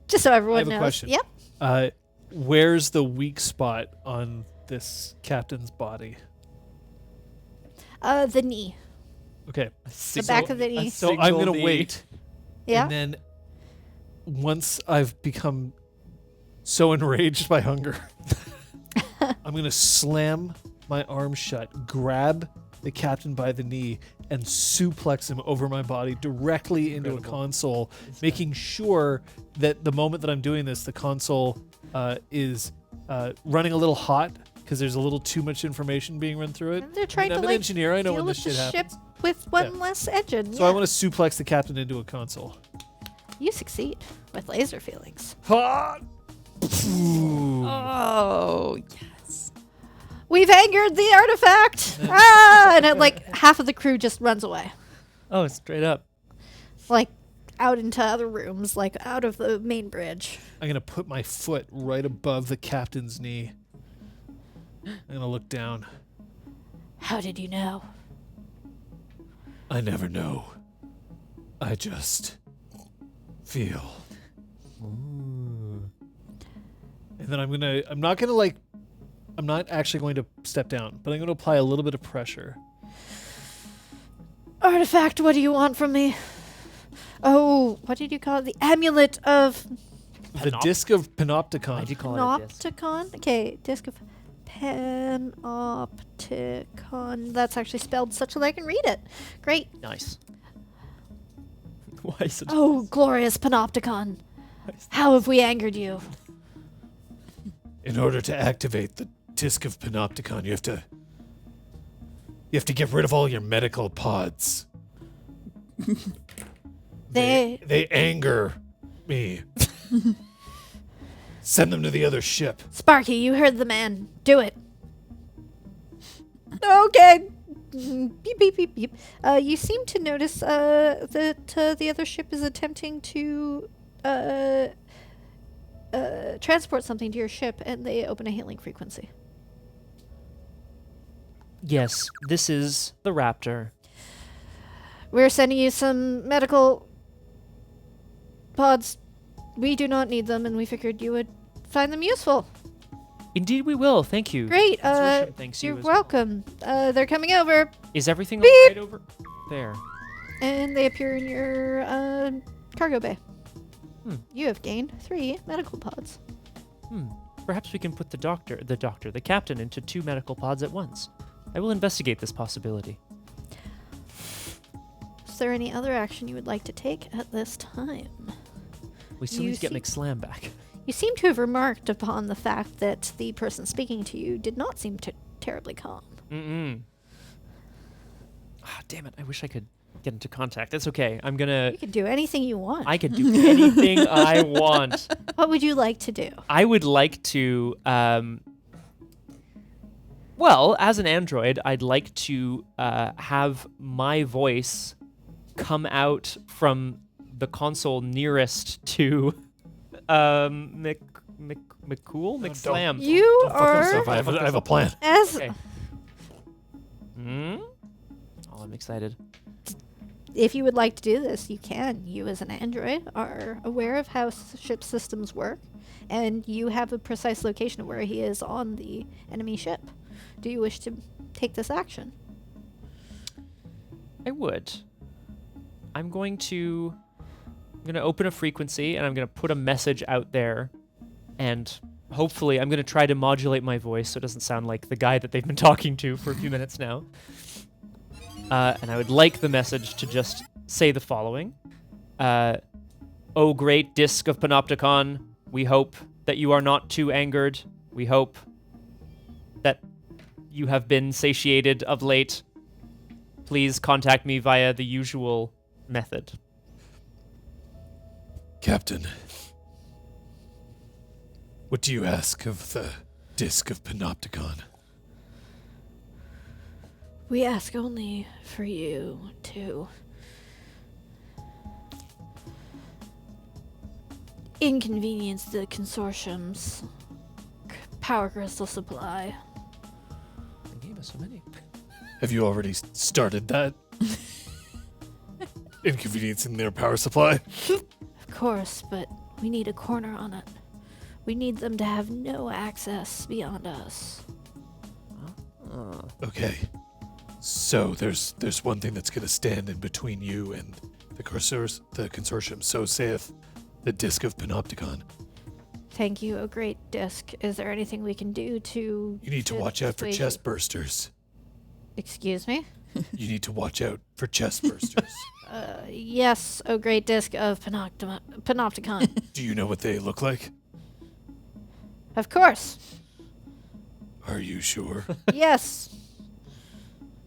just so everyone I have knows. a question. Yep. Where's the weak spot on this captain's body? The knee. Okay, The back of the knee. so I'm going to wait. Yeah. And then once I've become so enraged by hunger, I'm going to slam my arm shut, grab the captain by the knee, and suplex him over my body directly into a Incredible. console, making sure that the moment that I'm doing this, the console is running a little hot because there's a little too much information being run through it. And they're trying I'm to an like engineer. I know deal when this with shit the happens. ship with one Yeah. less engine. So I want to suplex the captain into a console. You succeed with laser feelings. Ha! Oh, yes. We've angered the artifact. Ah! And like half of the crew just runs away, Oh, straight up. like out into other rooms, like out of the main bridge. I'm gonna put my foot right above the captain's knee. I'm gonna look down. How did you know? I never know. I just feel. And then I'm not actually going to step down, but I'm going to apply a little bit of pressure. Artifact, what do you want from me? Oh, what did you call it? The amulet of The disc of Panopticon. Why'd you call it a disc? Panopticon? Okay, disc of Panopticon. That's actually spelled such that I can read it. Great. Nice. Why is it? Oh, glorious Panopticon. How have we angered you? In order to activate the disc of Panopticon, you have to get rid of all your medical pods. They anger me. Send them to the other ship. Sparky, you heard the man. Do it. Okay. beep, beep, beep, beep. You seem to notice that the other ship is attempting to transport something to your ship, and they open a hailing frequency. Yes, this is the Raptor. We're sending you some medical pods. We do not need them, and we figured you would find them useful. Indeed we will, thank you. Great. Consortium thanks you You're as well. welcome. They're coming over, Is everything Beep. all right over there? and they appear in your cargo bay. Hmm. You have gained 3 medical pods. Perhaps we can put the captain into 2 medical pods at once. I will investigate this possibility. Is there any other action you would like to take at this time? We still You need to get see- McSlam back. You seem to have remarked upon the fact that the person speaking to you did not seem terribly calm. Ah, damn it. I wish I could get into contact. That's okay. I'm gonna... You can do anything you want. I can do anything I want. What would you like to do? I would like to... well, as an android, I'd like to have my voice come out from the console nearest to McSlam. You Don't fuck are yourself. I have a plan. as Okay. Oh, I'm excited. if you would like to do this, you can. You as an android are aware of how ship systems work, and you have a precise location of where he is on the enemy ship. Do you wish to take this action? I would. I'm going to open a frequency and I'm going to put a message out there, and hopefully I'm going to try to modulate my voice so it doesn't sound like the guy that they've been talking to for a few minutes now. And I would like the message to just say the following. O great disk of Panopticon, we hope that you are not too angered. We hope that you have been satiated of late. Please contact me via the usual method. Captain, what do you ask of the Disk of Panopticon? We ask only for you to inconvenience the consortium's power crystal supply. They gave us so many. Have you already started that? Inconveniencing their power supply? Of course, but we need a corner on it. We need them to have no access beyond us. Okay. So there's one thing that's going to stand in between you and the consortium. So saith the Disk of Panopticon. Thank you, a great disc. Is there anything we can do to... You need to watch out for dissuade chest you? bursters. Excuse me? You need to watch out for chest bursters. Yes, O great disc of Panopticon. Do you know what they look like? Of course. Are you sure? Yes.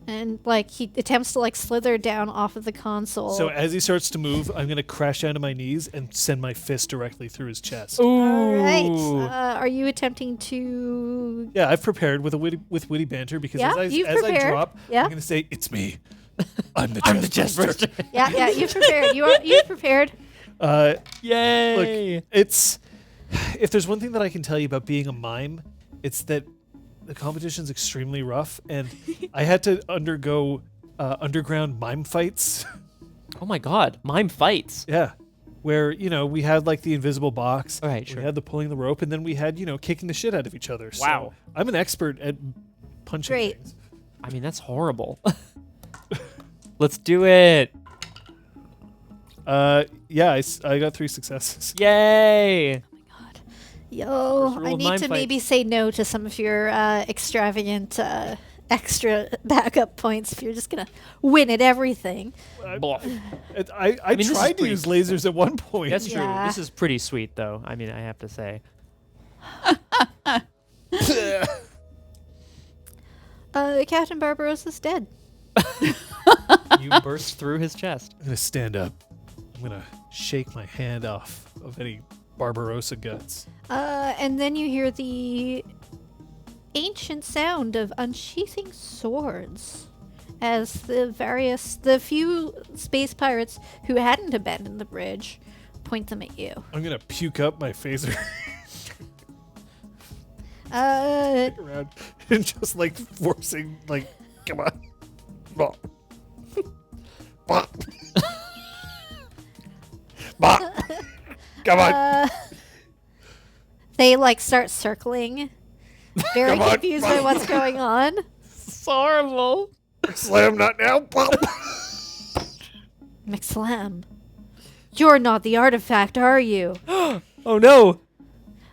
And, he attempts to, slither down off of the console. So as he starts to move, I'm going to crash down to my knees and send my fist directly through his chest. All right. Are you attempting to... Yeah, I've prepared with witty banter because Yeah, as you've I prepared. drop, Yeah. I'm going to say, "It's me. I'm the chest burster." Yeah, you've prepared. You've prepared. Yay! Look, it's if there's one thing that I can tell you about being a mime, it's that the competition's extremely rough, and I had to undergo underground mime fights. Oh my god, mime fights. Yeah, where we had the invisible box. All right, sure. We had the pulling the rope, and then we had kicking the shit out of each other. Wow. So I'm an expert at punching Great. things. I mean, that's horrible. Let's do it. Yeah, I got 3 successes. Yay! Yo, First rule I of need mime to fight. maybe say no to some of your extravagant extra backup points if you're just going to win at everything. Blah. I mean, this is tried to pretty- use lasers at one point. That's true. Yeah. This is pretty sweet, though. I mean, I have to say. Captain Barbarossa's dead. You burst through his chest. I'm gonna stand up. I'm gonna shake my hand off of any Barbarossa guts. And then you hear the ancient sound of unsheathing swords as the few space pirates who hadn't abandoned the bridge point them at you. I'm gonna puke up my phaser around and just like forcing, like, come on. Bop. Bop. Bop. Come on. They like start circling, very Come on, confused by what's going on. It's horrible. Slam, not now. Bop. McSlam, you're not the artifact, are you? Oh no.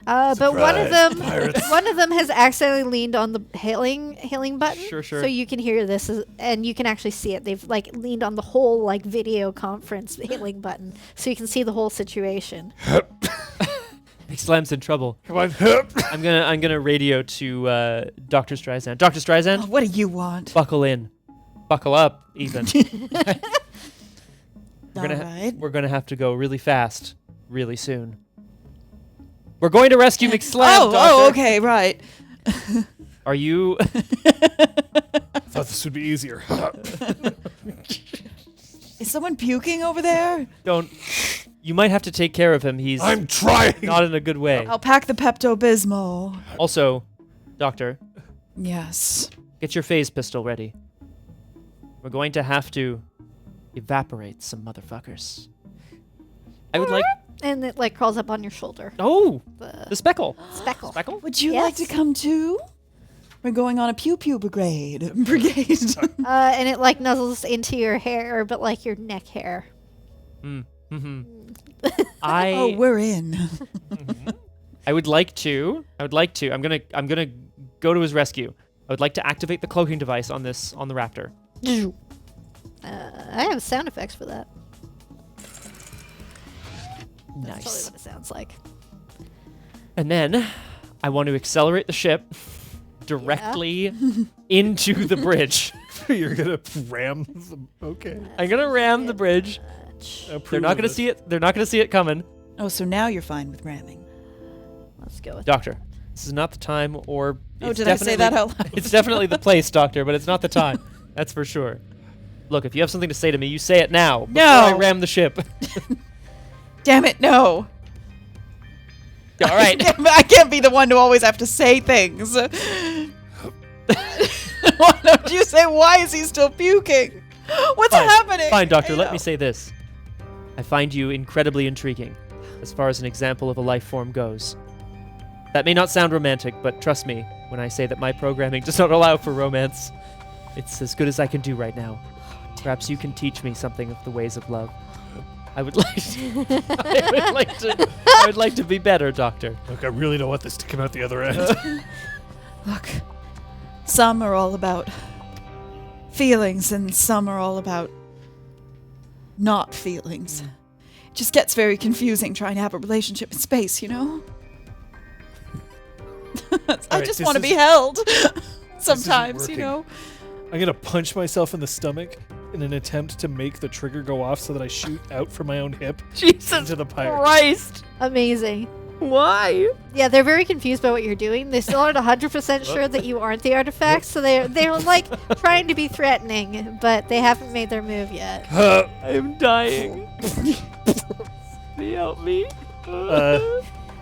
But Surprise, pirates. one of them has accidentally leaned on the hailing button. Sure. So you can hear this, and you can actually see it. They've like leaned on the whole like video conference hailing button, so you can see the whole situation. McSlam's in trouble. Come on. I'm gonna radio to Dr. Streisand. Dr. Streisand, Oh, what do you want? buckle in. Buckle up, Ethan. All right. We're gonna have to go really fast, really soon. We're going to rescue McSlam, Doctor. Oh, okay, right. Are you? Thought this would be easier. Is someone puking over there? Don't. You might have to take care of him. He's I'm trying. not in a good way. I'll pack the Pepto-Bismol. Also, Doctor, Yes. get your phase pistol ready. We're going to have to evaporate some motherfuckers. I would like. And it like crawls up on your shoulder. Oh, The the speckle. speckle. Speckle? Would you like to Yes. come too? We're going on a pew-pew brigade. And it like nuzzles into your hair, but like your neck hair. Mm-hmm. Oh, I we're in. would like to. I'm gonna go to his rescue. I would like to activate the cloaking device on the raptor. I have sound effects for that. That's Nice. totally what it sounds like. And then I want to accelerate the ship directly into the bridge. You're gonna ram them. Okay. I'm gonna ram the bridge. They're not gonna see it. They're not gonna see it coming. Oh, so now you're fine with ramming. Let's go with Doctor, this is not the time, or Oh, it's did I say that definitely- out loud? It's definitely the place, Doctor, but it's not the time. That's for sure. Look, if you have something to say to me, you say it now. Before I No. ram the ship. Damn it, no. All right. I can't be the one to always have to say things. Why don't you say, why is he still puking? What's happening? Fine, Doctor, I let know. me say this. I find you incredibly intriguing, as far as an example of a life form goes. That may not sound romantic, but trust me when I say that my programming does not allow for romance. It's as good as I can do right now. Perhaps you can teach me something of the ways of love. I would like to, I would like to be better, Doctor. Look, I really don't want this to come out the other end. Look, some are all about feelings and some are all about not feelings. It just gets very confusing trying to have a relationship in space, you know? I Alright, just this want to be is- held isn't sometimes, you working. know? I'm gonna punch myself in the stomach in an attempt to make the trigger go off so that I shoot out from my own hip Jesus into the pirate. Christ! Amazing. Why? Yeah, they're very confused by what you're doing. They still aren't 100% sure that you aren't the artifact, so they're like trying to be threatening, but they haven't made their move yet. I'm dying. Please help me.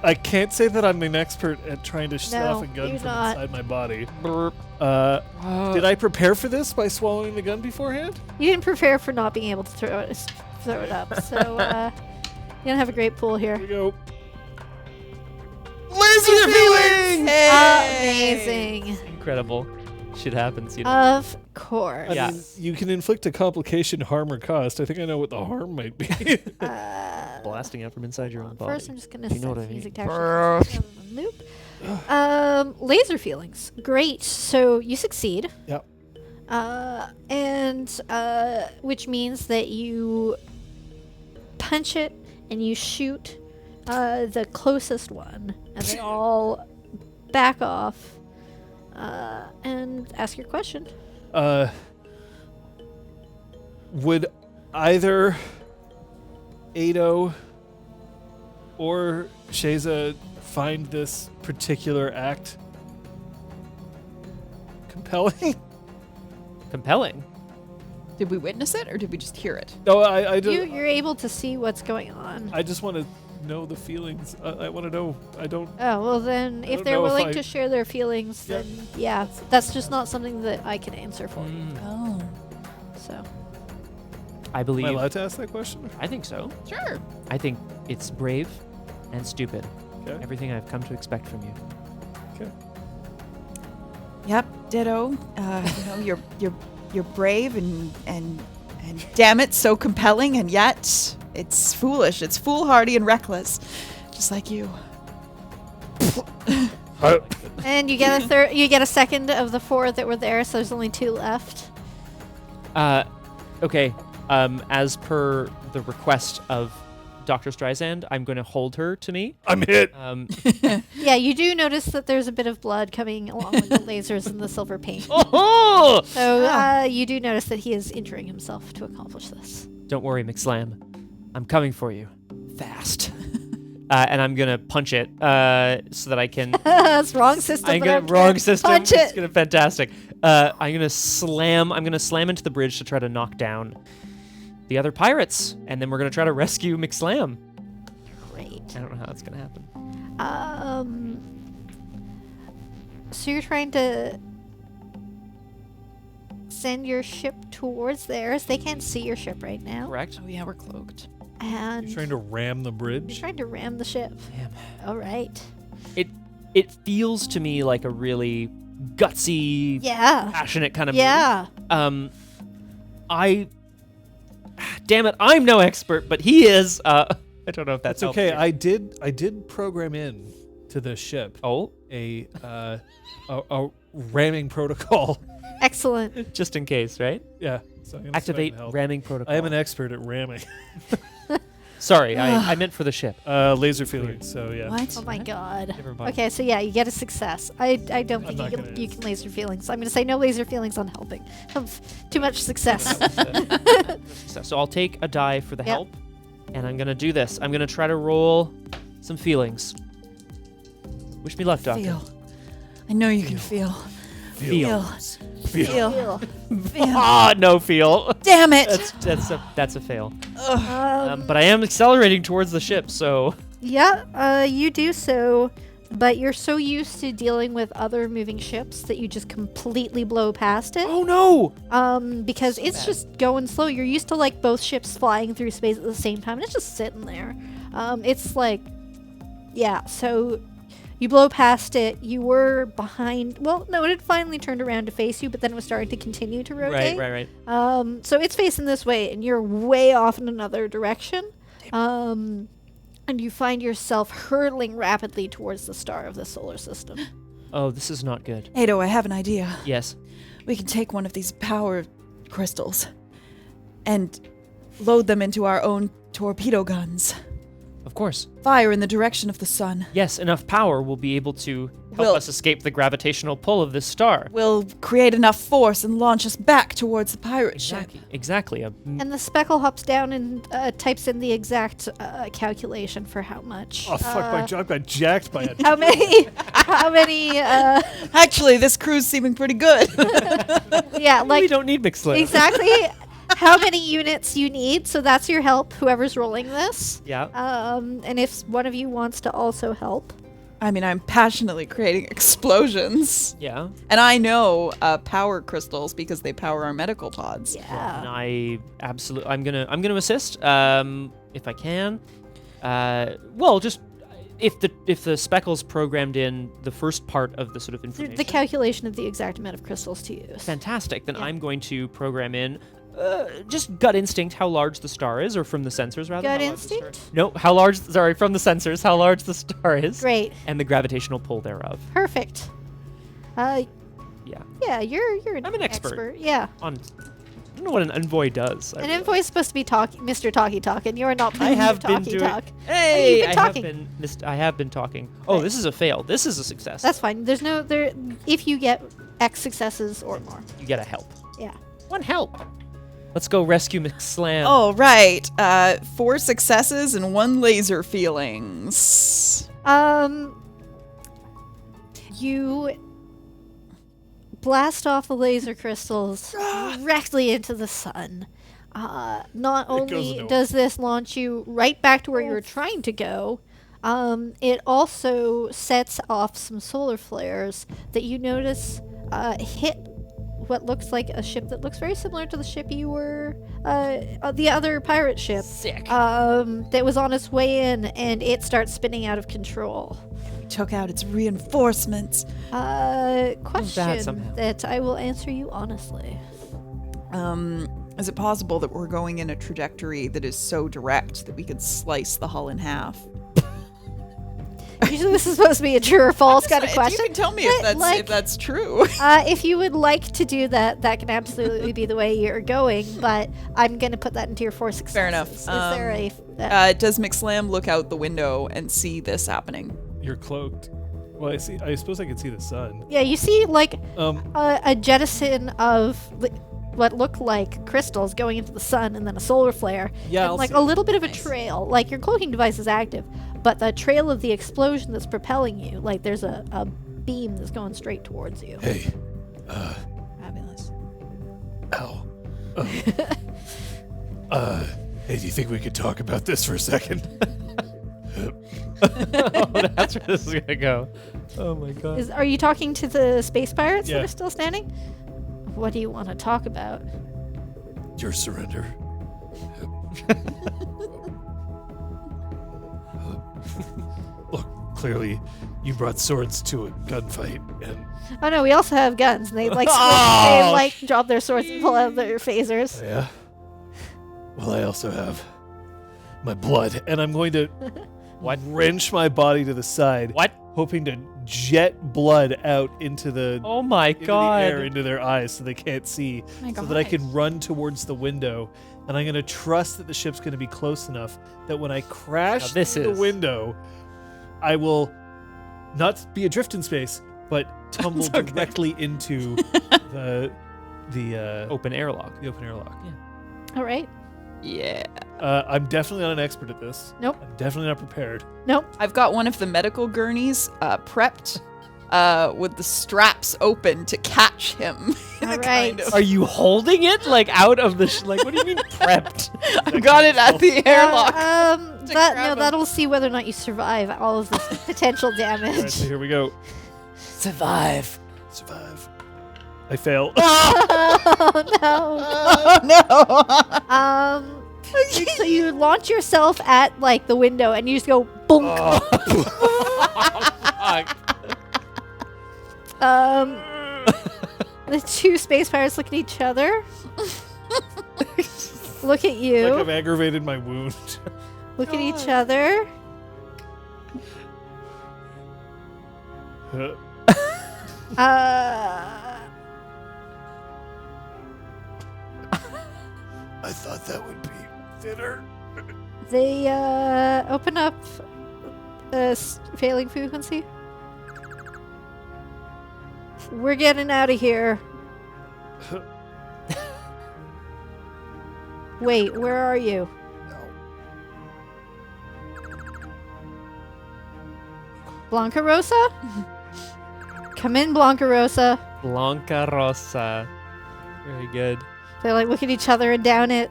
I can't say that I'm an expert at trying to stuff a gun you're from not. inside my body. Burp. Did I prepare for this by swallowing the gun beforehand? You didn't prepare for not being able to throw it up, so you don't have a great pool here. Here we go. Laser feelings! Amazing. Incredible. Shit happens, you know. Of course. I Yeah. mean, you can inflict a complication, harm, or cost. I think I know what the harm might be. Blasting out from inside your own body. First, I'm just gonna You know set what I the music mean. to actually loop. Laser feelings. Great. So you succeed. Yep. And which means that you punch it and you shoot the closest one, and they all back off and ask your question. Would either Ado or Sheza find this particular act compelling? Compelling. Did we witness it, or did we just hear it? No, I don't. You're able to see what's going on. I just want to know the feelings. I want to know. I don't. Oh, well then, if don't they're know if willing I- to share their feelings, Yeah. then yeah, that's just not something that I can answer for you. Oh. So, I Am believe. I allowed to ask that question? I think so. Sure. I think it's brave and stupid. Okay. Everything I've come to expect from you. Okay. Yep. Ditto. You're brave and damn it, so compelling, and yet it's foolish. It's foolhardy and reckless, just like you. and you get a third, you get a second of the 4 that were there, so there's only 2 left. Okay. As per the request of Dr. Streisand, I'm going to hold her to me. I'm hit. Yeah, you do notice that there's a bit of blood coming along with the lasers and the silver paint. Oh! So you do notice that he is injuring himself to accomplish this. Don't worry, McSlam. I'm coming for you. Fast. And I'm going to punch it so that I can... That's wrong system. I'm but gonna okay. wrong system. Punch It's it. gonna fantastic. I'm gonna slam into the bridge to try to knock down the other pirates, and then we're gonna try to rescue McSlam. Great. I don't know how that's gonna happen. So you're trying to send your ship towards theirs. They can't see your ship right now. Correct. Oh yeah, we're cloaked. And You're trying to ram the you're bridge. trying to ram the ship. Damn. All right. It feels to me like a really gutsy, Yeah. passionate kind of Yeah. move. Damn it, I'm no expert, but he is. I don't know if that's That's okay. helpful. I did program in to the ship Oh, a ramming protocol. Excellent. just in case, right? Yeah. So I'm gonna Activate help. ramming protocol. I am an expert at ramming. Sorry, I meant for the ship. Laser feelings. So yeah. What? Oh my god. Never mind. Okay, so yeah, you get a success. I don't I'm think not you gonna can laser feelings. I'm going to say no laser feelings on helping. Too much success. So I'll take a die for the Yep. help, and I'm gonna do this. I'm gonna try to roll some feelings. Wish me luck, Doctor. Feel. I know you can feel. Feel. Feel. Ah, no feel. Damn it. That's a fail. Ugh. But I am accelerating towards the ship, so Yeah, you do so, but you're so used to dealing with other moving ships that you just completely blow past it. oh no! Because it's bad. just going slow. You're used to like both ships flying through space at the same time, and it's just sitting there. It's like, yeah. So you blow past it. You were behind. Well, no, it had finally turned around to face you, but then it was starting to continue to rotate. Right. So it's facing this way, and you're way off in another direction. And you find yourself hurtling rapidly towards the star of the solar system. Oh, this is not good. Ado, I have an idea. Yes. We can take one of these power crystals and load them into our own torpedo guns. Of course. Fire in the direction of the sun. Yes, enough power will be able to help Will- us escape the gravitational pull of this star. We'll create enough force and launch us back towards the pirate ship. Exactly. And the speckle hops down and types in the exact calculation for how much. Oh fuck! My job got jacked by it. How many? How many? Actually, this crew's seeming pretty good. Yeah, we like don't need McSlim. exactly how many units you need. So that's your help. Whoever's rolling this. Yeah. And if one of you wants to also help, I mean, I'm passionately creating explosions. Yeah. And I know power crystals because they power our medical pods. And yeah. I absolutely. I'm gonna assist. If I can. Well, just if the speckle's programmed in the first part of the sort of information. The calculation of the exact amount of crystals to use. Fantastic. Then Yeah. I'm going to program in just gut instinct how large the star is, or from the sensors rather. Gut how large the star- instinct? No, how large? Sorry, from the sensors, how large the star is, Great. and the gravitational pull thereof. Perfect. Yeah. Yeah, you're I'm an expert. Yeah. I don't know what an envoy does. An envoy is supposed to be Mr. Talkie Talk, and you're not I playing have Mr. been Talkie doing. Talk. Hey, you've been talking. I have been talking. Oh, Right. this is a fail. This is a success. That's fine. There's no there. If you get X successes or more. You get a help. Yeah. One help. Let's go rescue McSlam. Oh, right. 4 successes and 1 laser feelings. You blast off the laser crystals directly into the sun. Not only nowhere. does this launch you right back to where you were trying to go, it also sets off some solar flares that you notice hit what looks like a ship that looks very similar to the ship you were, the other pirate ship. Sick. That was on its way in, and it starts spinning out of control. Took out its reinforcements. Question somehow. that I will answer you honestly. Is it possible that we're going in a trajectory that is so direct that we could slice the hull in half? Usually this is supposed to be a true or false kind of question. You can tell me but, if that's true. If you would like to do that, that can absolutely be the way you're going, but I'm going to put that into your 4 successes. Fair enough. Is there a... Does McSlam look out the window and see this happening? You're cloaked. Well, I suppose I can see the sun. Yeah, you see like Um, a jettison of what look like crystals going into the sun and then a solar flare. Yeah, and I'll like see a it. little bit of a trail. Like your cloaking device is active, but the trail of the explosion that's propelling you, like there's a beam that's going straight towards you. Hey, Fabulous. Al. Hey, do you think we could talk about this for a second? Oh, that's where this is gonna go. Oh my god. Are you talking to the space pirates Yeah. that are still standing? What do you want to talk about? Your surrender. Look, clearly you brought swords to a gunfight, and Oh no, we also have guns. And they like Oh, they like drop their swords and pull out their phasers. yeah. Well, I also have my blood. and I'm going to What? wrench my body to the side, What? hoping to jet blood out into the Oh my into the god. air into their eyes so they can't see, My so that I God. can run towards the window. And I'm going to trust that the ship's going to be close enough that when I crash Now this through the is- window, I will not be adrift in space, but tumble It's okay. directly into the Open airlock. the open airlock. All right. Yeah. I'm definitely not an expert at this. Nope. I'm definitely not prepared. Nope. I've got one of the medical gurneys prepped with the straps open to catch him. in a All kind right. of- Are you holding it like out of the like? What do you mean prepped? I've got it at the airlock. That grab him. that'll see whether or not you survive all of this potential All right, damage. so here we go. Survive. survive. I fail. Oh Oh, no. no. So you launch yourself at like the window and you just go boom. The two space pirates look at each other. Look at Like you. I've aggravated my wound. Look at each other. Uh, I thought that would be thinner. they open up failing frequency. We're getting out of here. Wait, where are you? Blanca Rosa? Come in, Blanca Rosa. Blanca Rosa. Very good. They like look at each other and down at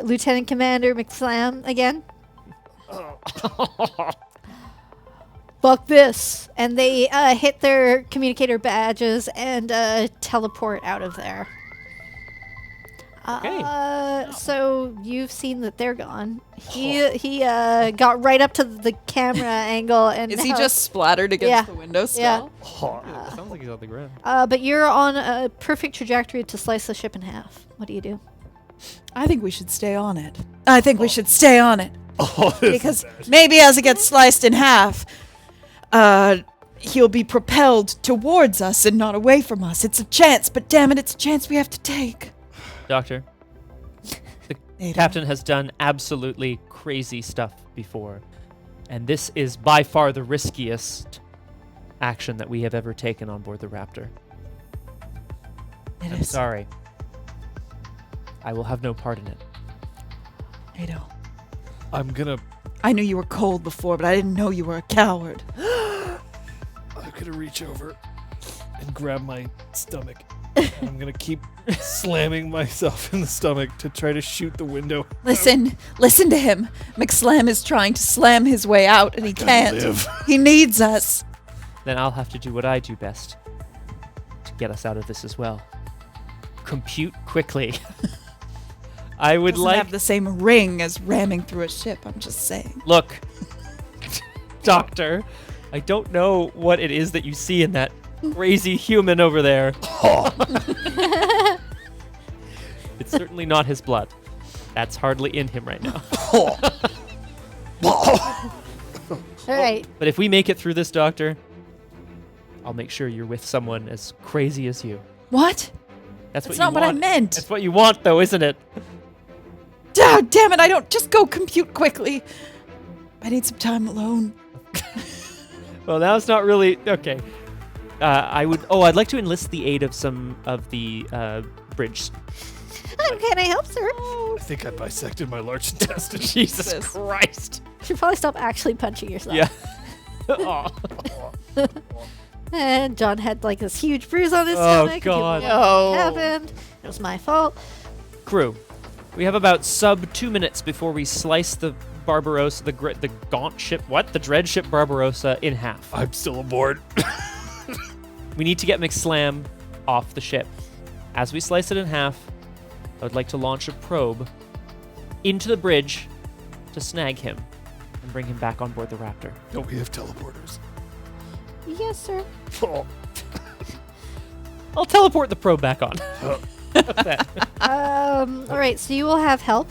Lieutenant Commander McSlam again. Fuck this. And they hit their communicator badges and teleport out of there. Okay. So you've seen that they're gone. He got right up to the camera angle and Is he now- just splattered against Yeah. the window still? Yeah. Sounds like he's on the ground. But you're on a perfect trajectory to slice the ship in half. What do you do? I think we should stay on it. I think we should stay on it. Oh, this Because is bad. maybe as it gets sliced in half, he'll be propelled towards us and not away from us. It's a chance, but damn it, it's a chance we have to take. Doctor, the Ada. captain has done absolutely crazy stuff before, and this is by far the riskiest action that we have ever taken on board the Raptor. It I'm is. sorry. I will have no part in it. Ada. I'm gonna I knew you were cold before, but I didn't know you were a coward. I gonna reach over and grab my stomach. And I'm gonna keep slamming myself in the stomach to try to shoot the window. Listen to him. McSlam is trying to slam his way out, and he can't. Live. He needs us. Then I'll have to do what I do best to get us out of this as well. Compute quickly. I would Doesn't have the same ring as ramming through a ship. I'm just saying. Look, Doctor, I don't know what it is that you see in that crazy human over there. It's certainly not his blood. That's hardly in him right now. All right. But if we make it through this, Doctor, I'll make sure you're with someone as crazy as you. What? That's That's what not you what I want. meant. That's what you want, though, isn't it? Damn it! I don't just go compute quickly. I need some time alone. Well, now it's not really okay. I'd like to enlist the aid of some of the bridge. How can I help, sir? I think I bisected my large intestine. Jesus Jesus. Christ. You should probably stop actually punching yourself. Yeah. Aw. And John had like this huge bruise on his Oh, stomach. God. People know what No. happened. It was my fault. Crew, we have about sub 2 minutes before we slice the Barbarossa, the gaunt ship, the dread ship Barbarossa in half. I'm still aboard. We need to get McSlam off the ship. As we slice it in half, I would like to launch a probe into the bridge to snag him and bring him back on board the Raptor. Don't we have teleporters? Yes, sir. Oh. I'll teleport the probe back on. How's that? All right, so you will have help.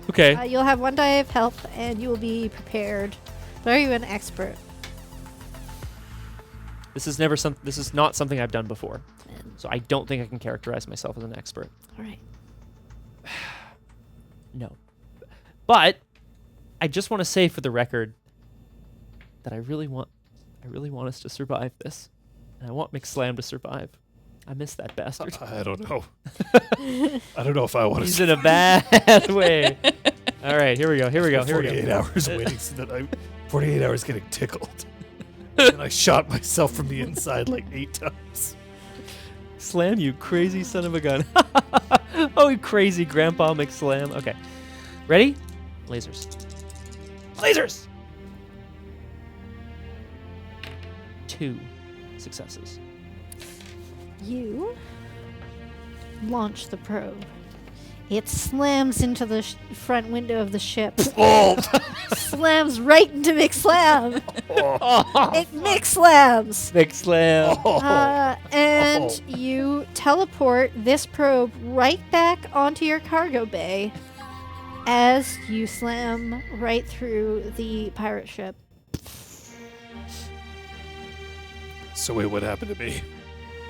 Okay. You'll have 1 die of help, and you will be prepared. But are you an expert? This is not something I've done before. So I don't think I can characterize myself as an expert. All right. No. But I just want to say for the record that I really want us to survive this. And I want McSlam to survive. I miss that bastard. I don't know. I don't know if I want He's to. in a bad way. All right, here we go. 48 hours waiting so that 48 hours getting tickled. And I shot myself from the inside like 8 times. Slam, you crazy son of a gun. Oh, you crazy Grandpa McSlam. Okay. Ready? Lasers. Lasers! 2 successes. You launch the probe. It slams into the front window of the ship. Oh! Slams right into McSlam. It McSlams. McSlam. And you teleport this probe right back onto your cargo bay as you slam right through the pirate ship. So wait, what happened to me?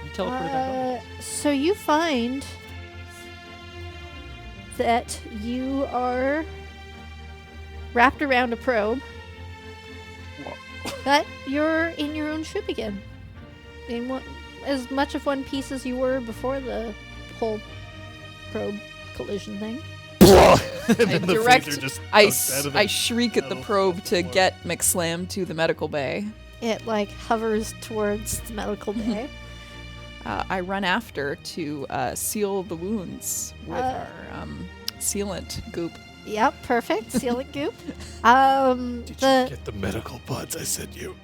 You teleported back on. So you find that you are wrapped around a probe, but you're in your own ship again. As much of one piece as you were before the whole probe collision thing. And then the direct- phaser just I bounced out of the shriek at the metal probe to floor. get McSlam to the medical bay. It like hovers towards the medical bay. I run after to seal the wounds with our sealant goop. Yep, perfect. Sealant goop. Did you The get the medical pods I sent you?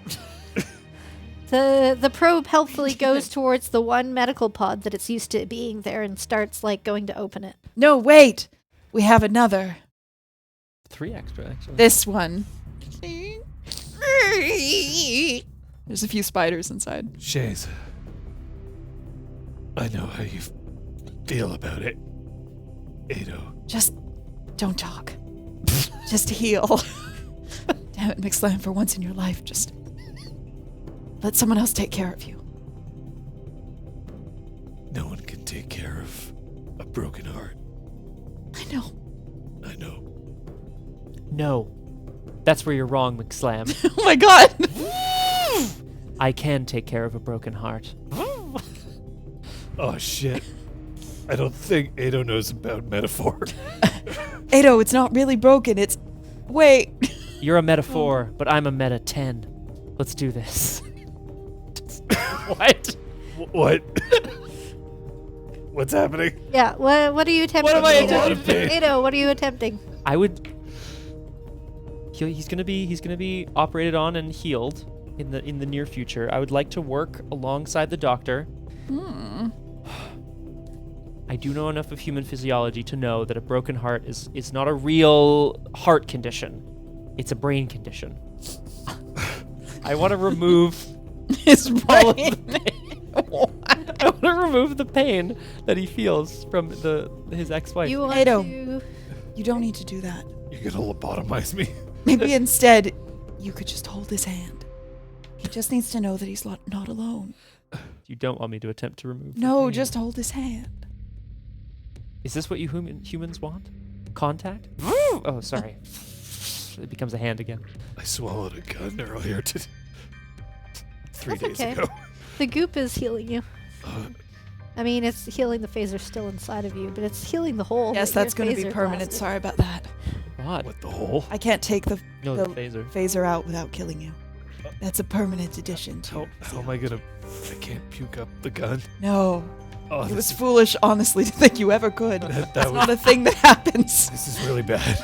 the probe helpfully goes towards the one medical pod that it's used to being there and starts like going to open it. No, wait! We have another. 3 extra, actually. This one. There's a few spiders inside. Shays, I know how you feel about it. Ado. Just don't talk. Just heal. Damn it, McSlam, for once in your life, just let someone else take care of you. No one can take care of a broken heart. I know. I know. No. That's where you're wrong, McSlam. Oh my god! I can take care of a broken heart. Oh shit. I don't think Ado knows about metaphor. Ado, it's not really broken, it's... Wait. You're a meta 4, but I'm a meta 10. Let's do this. What? What? What's happening? Yeah. What are you attempting? am I Ada? attempting? Ada, what are you attempting? I would. He's gonna be operated on and healed in the near future. I would like to work alongside the doctor. I do know enough of human physiology to know that a broken heart is not a real heart condition. It's a brain condition. I want to remove His all of brain. the pain. I want to remove the pain that he feels from his ex-wife. You want Ada. to? You don't need to do that. You're gonna lobotomize me. Maybe instead, you could just hold his hand. He just needs to know that he's not alone. You don't want me to attempt to remove the No, pain. just hold his hand. Is this what you humans want? Contact? Oh, sorry. It becomes a hand again. I swallowed a gun earlier 3 That's days okay. ago. The goop is healing you. Uh, I mean, it's healing the phaser still inside of you, but it's healing the hole. Yes, that your that's going to be phaser permanent. blasted. Sorry about that. What? what the hole? I can't take the No, the the phaser. phaser out without killing you. That's a permanent addition to How am I gonna? I can't puke up the gun. No. Oh, It was this, foolish, honestly, to think you ever could. that That's was, not a thing that happens. this is really bad.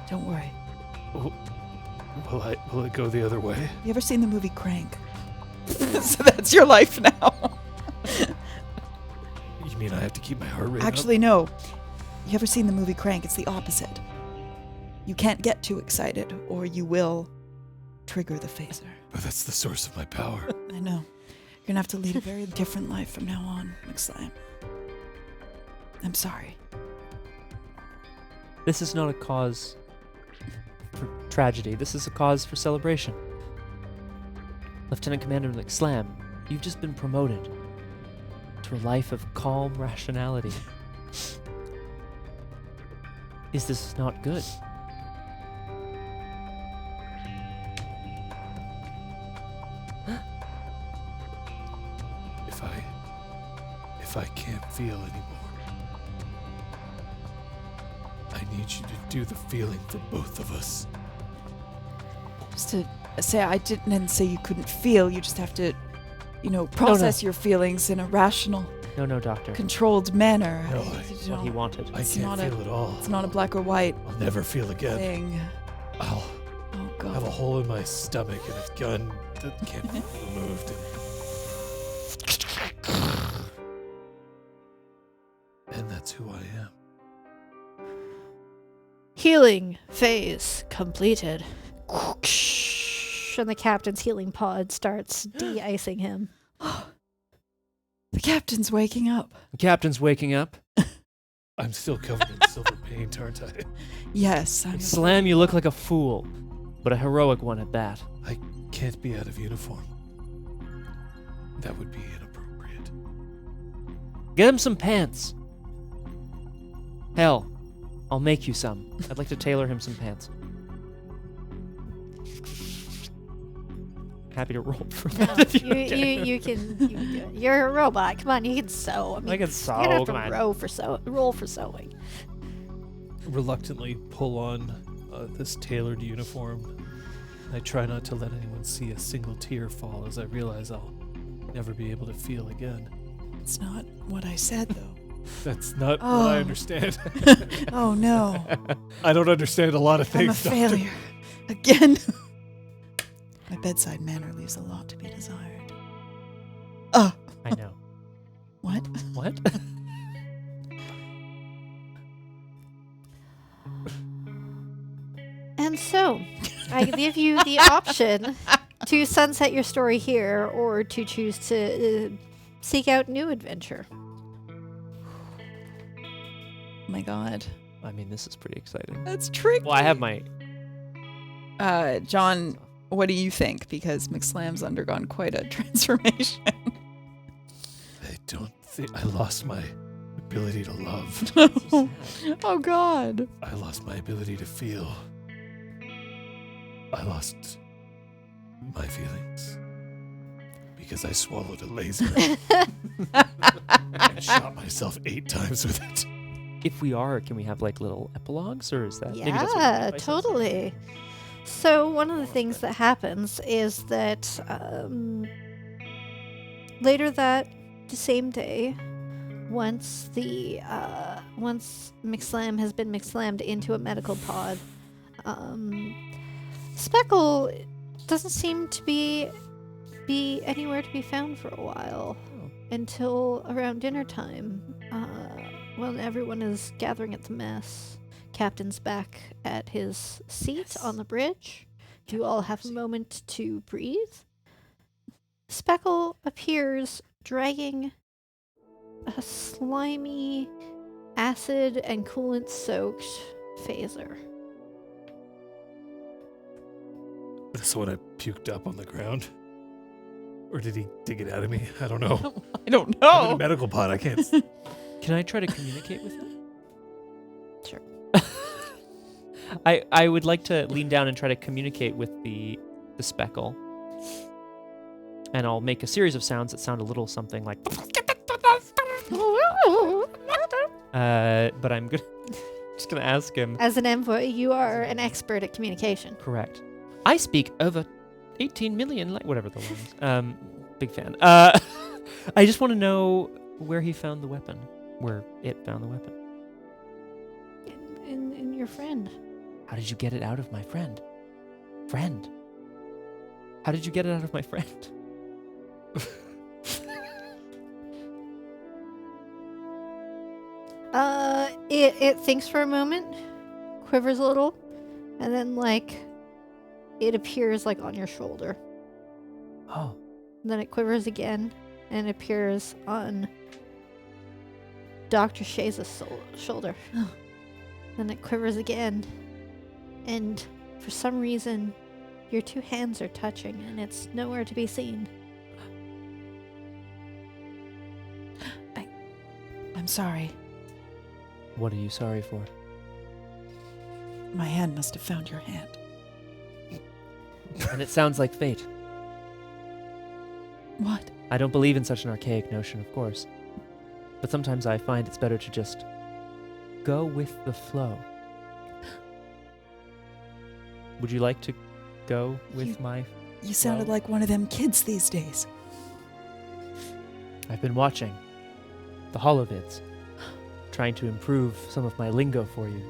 Don't worry. Will it go the other way? You ever seen the movie Crank? So that's your life now. You mean I have to keep my heart rate up? Actually, no. You ever seen the movie Crank? It's the opposite. You can't get too excited, or you will trigger the phaser. But that's the source of my power. I know. You're gonna have to lead a very different life from now on, McSlam. I'm sorry. This is not a cause for tragedy. This is a cause for celebration. Lieutenant Commander McSlam, you've just been promoted to a life of calm rationality. Is this not good? If I can't feel anymore, I need you to do the feeling for both of us. Just to say, I didn't say you couldn't feel. You just have to, process your feelings in a rational, No, Doctor. controlled manner. No, You That's what he don't- wanted. I It's can't not a- feel it all. It's not a black or white I'll never feel again. thing. I'll Oh, God. have a hole in my stomach and a gun that can't be removed. And that's who I am. Healing phase completed. And the captain's healing pod starts de-icing him. The captain's waking up. The captain's waking up. I'm still covered in silver paint, aren't I? Yes. Slam, you look like a fool, but a heroic one at that. I can't be out of uniform. That would be inappropriate. Get him some pants. Hell, I'll make you some. I'd like to tailor him some pants. Happy to roll for No, that. if you okay. can do it. You're a robot. Come on, you can sew. I mean, I can you sew, don't have to come on. roll for sewing. Reluctantly pull on this tailored uniform. I try not to let anyone see a single tear fall as I realize I'll never be able to feel again. It's not what I said, though. That's not Oh. what I understand. Oh, no. I don't understand a lot of I'm a things. Doctor. failure. Again. My bedside manner leaves a lot to be desired. Oh. I know. What? What? And so, I give you the option to sunset your story here or to choose to seek out new adventure. Oh, my God. I mean, this is pretty exciting. That's tricky. Well, I have my... John, what do you think? Because McSlam's undergone quite a transformation. I don't think I lost my ability to love. Oh, God. I lost my ability to feel. I lost my feelings because I swallowed a laser and shot myself 8 times with it. If we are, can we have like little epilogues, or is that maybe that's what Yeah, I said. totally. So one of the things that happens is that Later the same day, once McSlam has been McSlammed into a medical pod, Speckle doesn't seem to be anywhere to be found for a while until around dinner time, when everyone is gathering at the mess. Captain's back at his seat on the bridge. You all have a moment to breathe. Speckle appears dragging a slimy, acid and coolant-soaked phaser. That's the one I puked up on the ground. Or did he dig it out of me? I don't know. I don't I'm in a know. medical pod. I can't. Can I try to communicate with him? Sure. I would like to lean down and try to communicate with the Speckle. And I'll make a series of sounds that sound a little something like... but I'm just gonna ask him. As an envoy, you are an expert at communication. Correct. I speak over 18 million, whatever the one is. Big fan. I just want to know where he found the weapon. Where it found the weapon. In your friend. How did you get it out of my friend? Friend? How did you get it out of my friend? It thinks for a moment, quivers a little, and then it appears on your shoulder. Oh. And then it quivers again, and it appears on Dr. Shaza's shoulder. Then it quivers again, and for some reason, your two hands are touching, and it's nowhere to be seen. I'm sorry. What are you sorry for? My hand must have found your hand. And it sounds like fate. What? I don't believe in such an archaic notion, of course. But sometimes I find it's better to just go with the flow. Would you like to go with my... You sounded like one of them kids these days. I've been watching the holovids, trying to improve some of my lingo for you.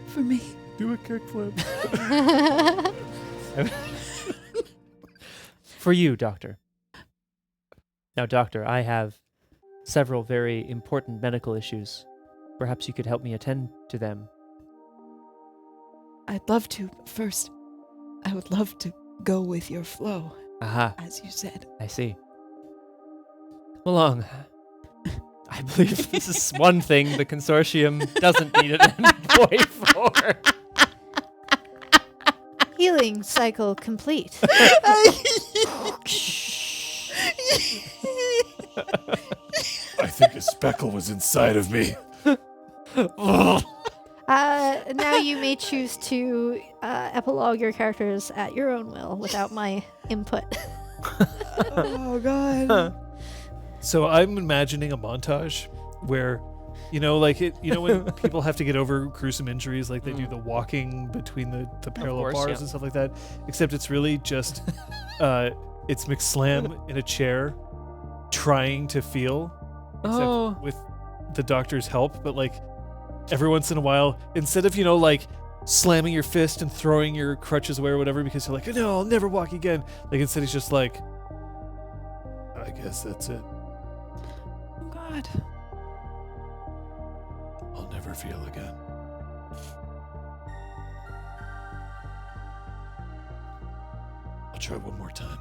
For me. Do a kickflip. For you, Doctor. Now, Doctor, I have several very important medical issues. Perhaps you could help me attend to them. I'd love to, but first, I would love to go with your flow, Aha, as you said. I see. Along. I believe this is one thing the consortium doesn't need an envoy for. Healing cycle complete. I think a speckle was inside of me. Now you may choose to epilogue your characters at your own will without my input. Oh, God. So I'm imagining a montage where, when people have to get over gruesome injuries, like they do the walking between the parallel course, bars yeah. and stuff like that, except it's really just, it's McSlam in a chair trying to feel, except with the doctor's help, but every once in a while, instead of, slamming your fist and throwing your crutches away or whatever because you're like, no, I'll never walk again. Instead he's just like, I guess that's it. Oh, God. I'll never feel again. I'll try one more time.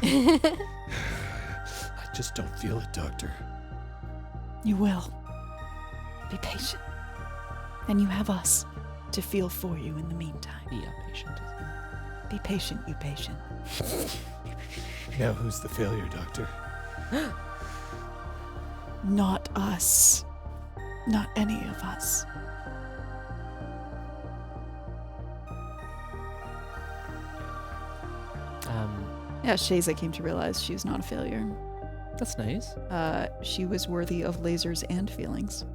I just don't feel it, Doctor. You will. Be patient. And you have us to feel for you in the meantime. Be patient. Be patient, you patient. Now who's the failure, Doctor? Not us. Not any of us. Yeah, Shaza came to realize she was not a failure. That's nice. She was worthy of lasers and feelings.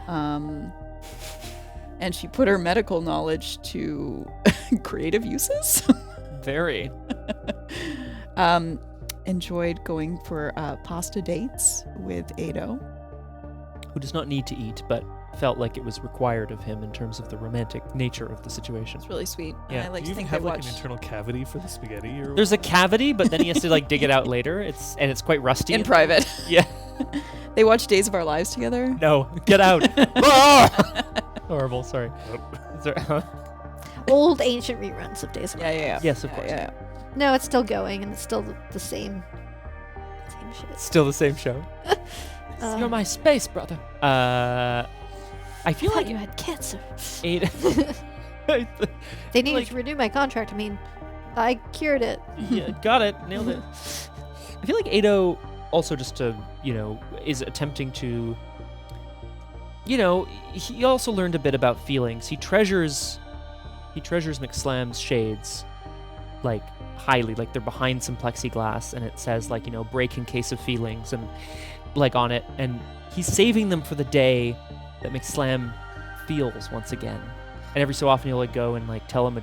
And she put her medical knowledge to creative uses. Very. Enjoyed going for pasta dates with Ado. Who does not need to eat, but felt like it was required of him in terms of the romantic nature of the situation. It's really sweet. Yeah. I like Do to you think have they like watch. an internal cavity for the spaghetti? Or There's a cavity, but then he has to like dig it out later. It's quite rusty. in private. Yeah. They watch Days of Our Lives together. No, get out. Ah! Horrible. Sorry. Sorry. Old ancient reruns of Days of Our Lives. Yeah. Yes, of course. Yeah. No, it's still going, and it's still the same shit. Still the same show. You're my space brother. I feel thought like you had cancer. Ada. They needed like- to renew my contract. I mean, I cured it. Yeah, got it. Nailed it. I feel like Ado also just is attempting to, he also learned a bit about feelings. He treasures McSlam's shades, like, highly. Like, they're behind some plexiglass, and it says, like, break in case of feelings, and, like, on it. And he's saving them for the day that McSlam feels once again. And every so often he'll, like, go and, like, tell him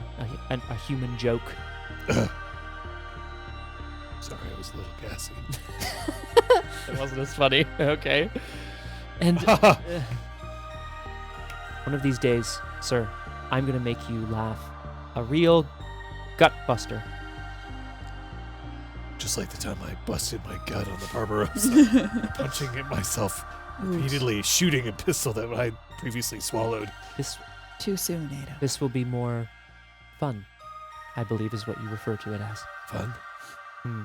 a human joke. Sorry, I was a little gassy. It wasn't as funny. Okay. And one of these days, sir, I'm going to make you laugh. A real gut buster. Just like the time I busted my gut on the Barbarossa, punching at myself repeatedly, shooting a pistol that I previously swallowed. Too soon, Ada. This will be more fun, I believe is what you refer to it as. Fun? Hmm.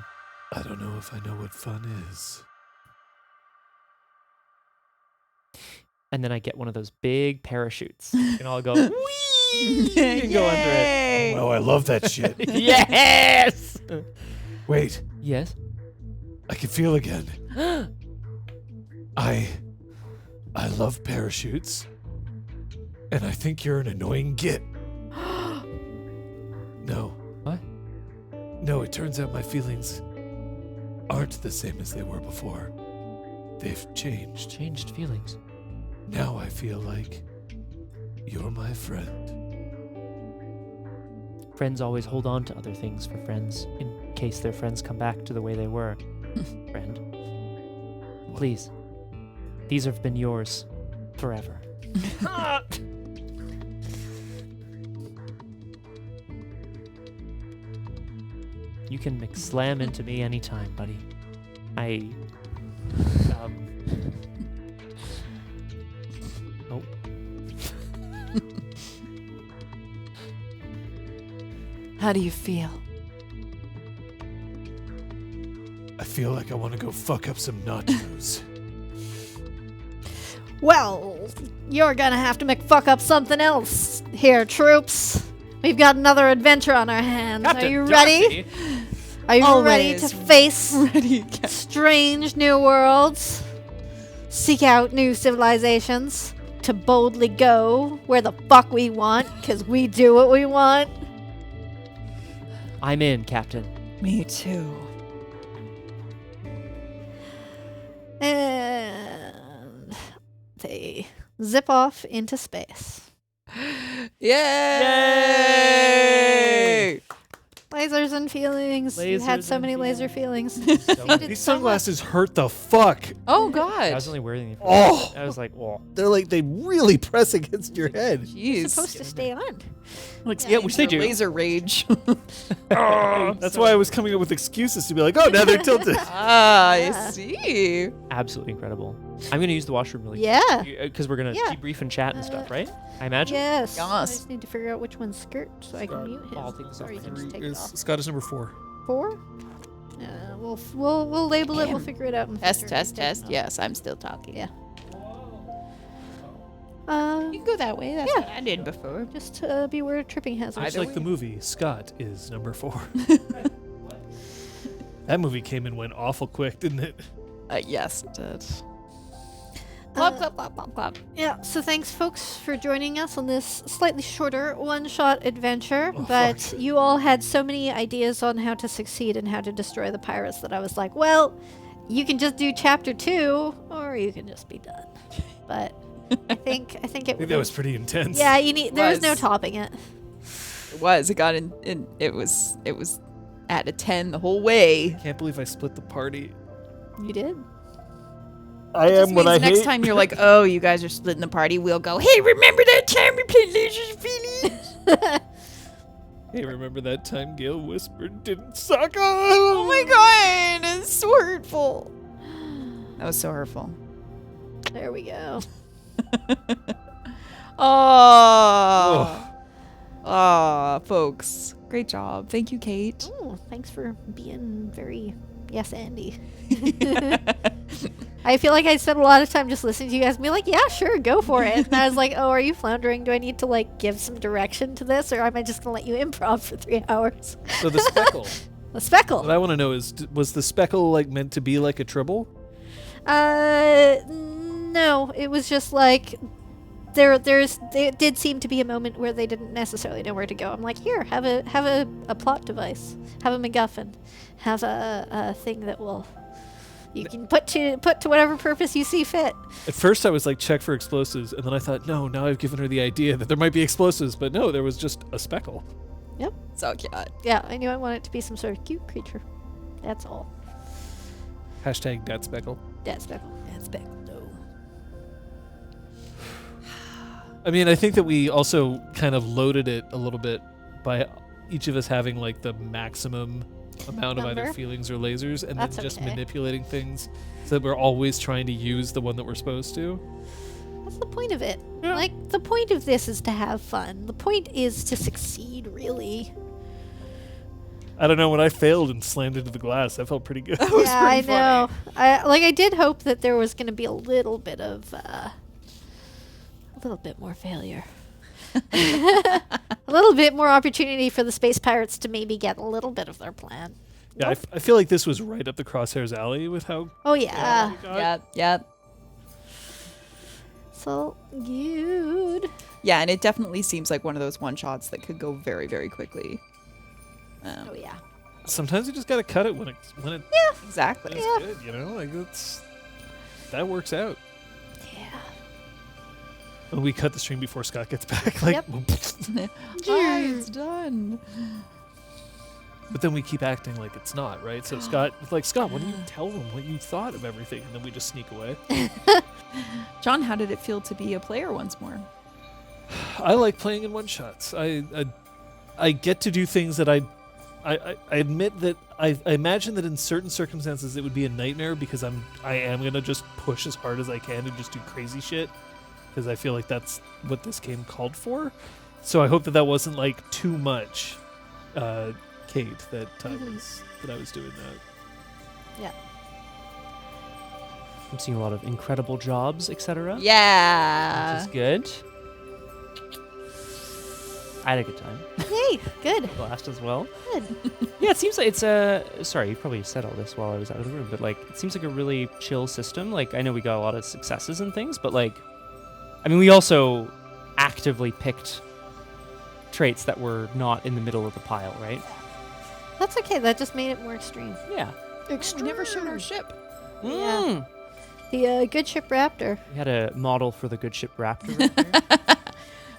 I don't know if I know what fun is. And then I get one of those big parachutes. And I'll go, whee! And go under it. Oh, I love that shit. Yes! Wait, Yes? I can feel again. I love parachutes. And I think you're an annoying git. No. What? No, it turns out my feelings aren't the same as they were before. They've changed. Changed feelings. Now I feel like you're my friend. Friends always hold on to other things for friends in case their friends come back to the way they were. Friend. Please. These have been yours forever. You can McSlam into me anytime, buddy. Oh. How do you feel? I feel like I want to go fuck up some nachos. Well, you're gonna have to fuck up something else here, troops. We've got another adventure on our hands. Are you ready? Are you ready to Always face Ready? strange new worlds? Seek out new civilizations? To boldly go where the fuck we want, because we do what we want? I'm in, Captain. Me too. And they zip off into space. Yay! Lasers and feelings. You had Lasers so and many laser feelings. feelings. You did These so much. sunglasses hurt the fuck. Oh I was God! only wearing them. Oh, I was like, whoa. they're like, they really press against your head. You're Jeez. supposed to stay on. Yeah, which they do. Laser rage. That's why I was coming up with excuses to be like, oh, now they're tilted. I Yeah. see. Absolutely incredible. I'm going to use the washroom really Yeah. because we're going to Yeah. debrief and chat and stuff, right? I imagine. Yes. I Yes. just need to figure out which one's skirt so I can mute him. I'll take this Or off you my can just take it off. Scott is number 4. 4? We'll label it. We'll figure it out. And Test, figure test, it out. test. Yes, I'm still talking. Yeah. You can go that way. That's Yeah. what I did before. Just beware of tripping hazards. Much Either like way. the movie, Scott is number 4. That movie came and went awful quick, didn't it? Yes, it did. Clap, Clap, clap, clap, clap, clap. Yeah, so thanks, folks, for joining us on this slightly shorter one-shot adventure. Oh, but fuck. you all had so many ideas on how to succeed and how to destroy the pirates that I was like, well, you can just do chapter 2, or you can just be done. But I think it I think that was pretty intense. Yeah, there was no Was. topping it. It was. It got in. It was at a 10 the whole way. Can't believe I split the party. You did. I Just am what means I next hate. time you're like, oh, you guys are splitting the party. We'll go. Hey, remember that time we played Losers Feeling? Hey, remember that time Gail whispered didn't suck? Oh my god, it's so hurtful. That was so hurtful. There we go. Oh, folks. Great job. Thank you, Kate. Oh, thanks for being very yes, Andy. I feel like I spent a lot of time just listening to you guys and be like, yeah, sure, go for it. And I was like, oh, are you floundering? Do I need to like give some direction to this, or am I just gonna let you improv for 3 hours? So the speckle. The speckle. What I want to know is, was the speckle like meant to be like a tribble? No, it was just like there did seem to be a moment where they didn't necessarily know where to go. I'm like, here, have a plot device, have a MacGuffin, have a thing that will you can put to whatever purpose you see fit. At first I was like, check for explosives, and then I thought, no, now I've given her the idea that there might be explosives, but no, there was just a speckle. So cute. Yeah, I knew I wanted it to be some sort of cute creature. That's all. Hashtag dat speckle. That speckle. That speckle. No. I mean, I think that we also kind of loaded it a little bit by each of us having like the maximum amount of either Number? feelings or lasers, and That's then just okay. manipulating things so that we're always trying to use the one that we're supposed to. What's the point of it? Yeah. Like, the point of this is to have fun. The point is to succeed, really. I don't know, when I failed and slammed into the glass, that felt pretty good. That was Yeah, I pretty know. funny. I did hope that there was going to be a little bit more failure. A little bit more opportunity for the space pirates to maybe get a little bit of their plan. Yeah, I feel like this was right up the Crosshairs alley with how Oh, yeah. we got. Yeah. So good. Yeah, and it definitely seems like one of those one-shots that could go very, very quickly. Oh, yeah. Sometimes you just gotta cut it when it Exactly. is good, you know? Like that works out. Yeah. When we cut the stream before Scott gets back, like Yep. Hi, it's done. but then we keep acting like it's not, right? So Scott, why don't you tell them what you thought of everything? And then we just sneak away. John, how did it feel to be a player once more? I like playing in one shots. I get to do things that I admit that I imagine that in certain circumstances it would be a nightmare because I am gonna just push as hard as I can and just do crazy shit because I feel like that's what this game called for. So I hope that wasn't like too much, Kate. That I was doing that. Yeah. I'm seeing a lot of incredible jobs, etc. Yeah. Which is good. I had a good time. Yay. Good. Blast as well. Good. Yeah, it seems like it's sorry, you probably said all this while I was out of the room, but like it seems like a really chill system. Like I know we got a lot of successes and things, but like I mean we also actively picked traits that were not in the middle of the pile, right? That's okay. That just made it more extreme. Yeah. We never showed our ship. Yeah. Mm. The Good Ship Raptor. We had a model for the good ship Raptor right there.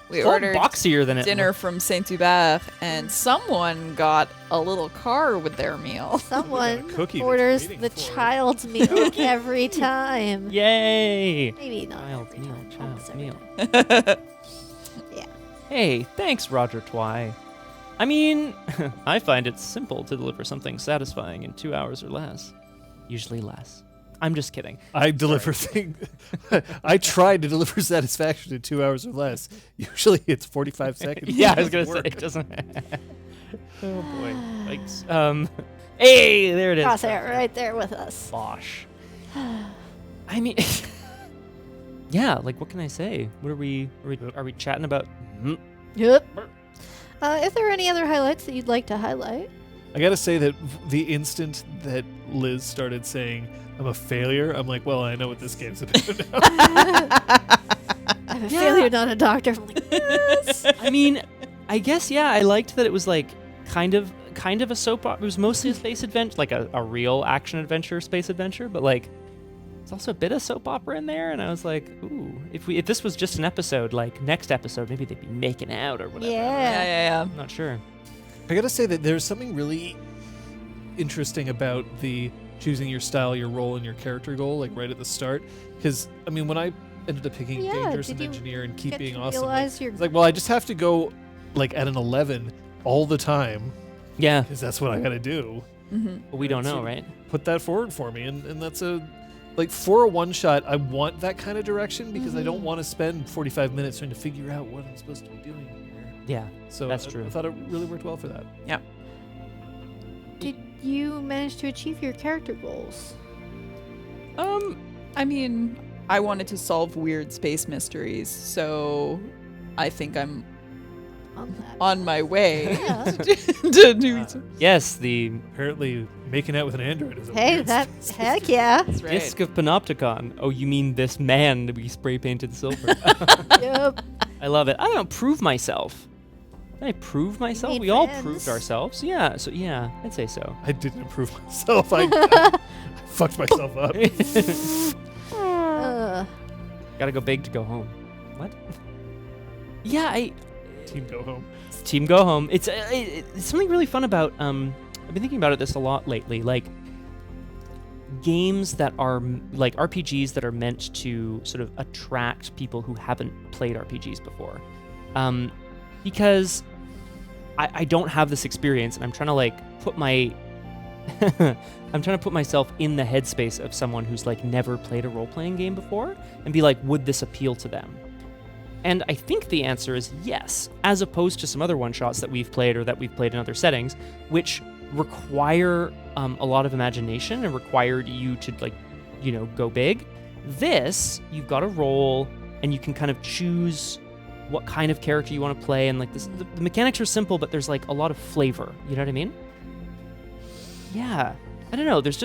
We It's a lot ordered boxier than it dinner from Saint-Hubert, and someone got a little car with their meal. Someone cookie that orders you're waiting the for. child's meal every time. Yay! Maybe not Child's every meal, time. child's almost every meal. time. Yeah. Hey, thanks, Roger Twy. I mean, I find it simple to deliver something satisfying in 2 hours or less. Usually less. I'm just kidding. I deliver things. I try to deliver satisfaction in 2 hours or less. Usually it's 45 seconds. Yeah, I was gonna say it doesn't. Oh boy, thanks. Hey, there it is. Crosshair right there with us. Bosh. I mean, yeah. Like, what can I say? What are we chatting about? Yep. If there are any other highlights that you'd like to highlight, I gotta say that the instant that Liz started saying I'm a failure, I'm like, well, I know what this game's about now. I'm a failure, not a doctor. I'm like, yes. I mean, I guess yeah. I liked that it was like kind of a soap opera. It was mostly a space adventure, like a real action adventure, space adventure. But like, There's also a bit of soap opera in there, and I was like, ooh, if this was just an episode, like next episode, maybe they'd be making out or whatever. Yeah. I'm not sure. I gotta say that there's something really interesting about the choosing your style, your role, and your character goal, like right at the start. Because, I mean, when I ended up picking Yeah, dangerous did and you engineer and keep get being to awesome, realize it's like, well, I just have to go like at an 11 all the time, Yeah, because that's what I gotta do. but we don't know, So- right? Put that forward for me, and that's like for a one-shot, I want that kind of direction because I don't want to spend 45 minutes trying to figure out what I'm supposed to be doing here. Yeah, So That's I true. thought it really worked well for that. Did you manage to achieve your character goals? I mean, I wanted to solve weird space mysteries, so I think I'm On that. on my way Yeah. to do Yes, the Apparently, making out with an android is a Hey, weird that heck yeah. That's right. disc of Panopticon. Oh, you mean this man that we spray painted silver? Yep. I love it. I don't prove myself. Did I prove myself? made We all friends. proved ourselves. Yeah, so yeah, I'd say so. I didn't improve myself. I fucked myself up. Gotta go big to go home. What? Yeah, Team go home. Team Go Home. It's something really fun about. I've been thinking about this a lot lately. Like games that are like RPGs that are meant to sort of attract people who haven't played RPGs before, because I don't have this experience, and I'm trying to like put my I'm trying to put myself in the headspace of someone who's like never played a role-playing game before and be like, would this appeal to them? And I think the answer is yes, as opposed to some other one-shots that we've played or that we've played in other settings, which require a lot of imagination and required you to like, you know, go big. This, you've got a roll and you can kind of choose what kind of character you want to play, and like this, the mechanics are simple, but there's like a lot of flavor. You know what I mean? Yeah, I don't know. There's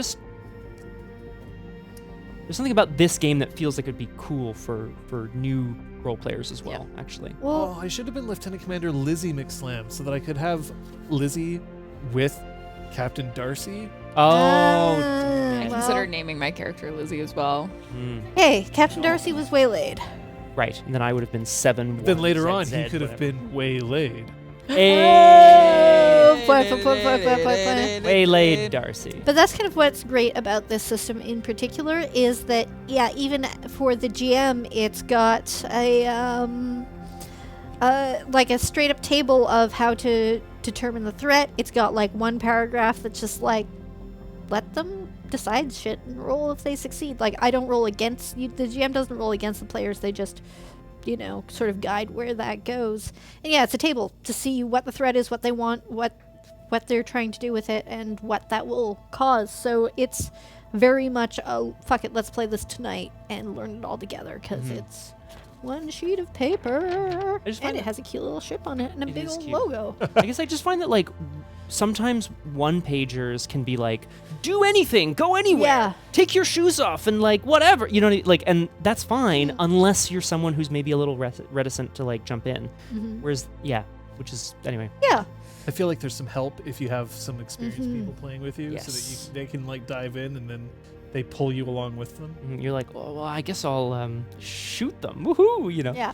something about this game that feels like it'd be cool for new role players as well. Actually, Well, Oh, I should have been Lieutenant Commander Lizzie McSlam so that I could have Lizzie with Captain Darcy. oh, I well, considered naming my character Lizzie as well. hey, Captain Darcy was waylaid. right. And then I would have been 7. Then later on, he could have been waylaid. Oh, point. Waylaid Darcy. But that's kind of what's great about this system in particular is that, yeah, even for the GM, it's got a like a straight up table of how to determine the threat. It's got like one paragraph that's just like, let them decide shit and roll if they succeed. Like, I don't roll against you. The GM doesn't roll against the players. They just, you know, sort of guide where that goes. And yeah, it's a table to see what the threat is, what they want, what they're trying to do with it, and what that will cause. So it's very much a fuck it, let's play this tonight and learn it all together, because it's one sheet of paper just and find it has a cute little ship on it and a It big is old cute. logo. I guess I just find that like sometimes one-pagers can be like, do anything, go anywhere, Yeah. take your shoes off, and like whatever, you know, like, and that's fine unless you're someone who's maybe a little reticent to like jump in. Whereas, yeah, which is anyway. Yeah. I feel like there's some help if you have some experienced people playing with you, so Yes. that they can like dive in and then they pull you along with them. You're like, oh, well, I guess I'll shoot them. Woohoo! You know. Yeah.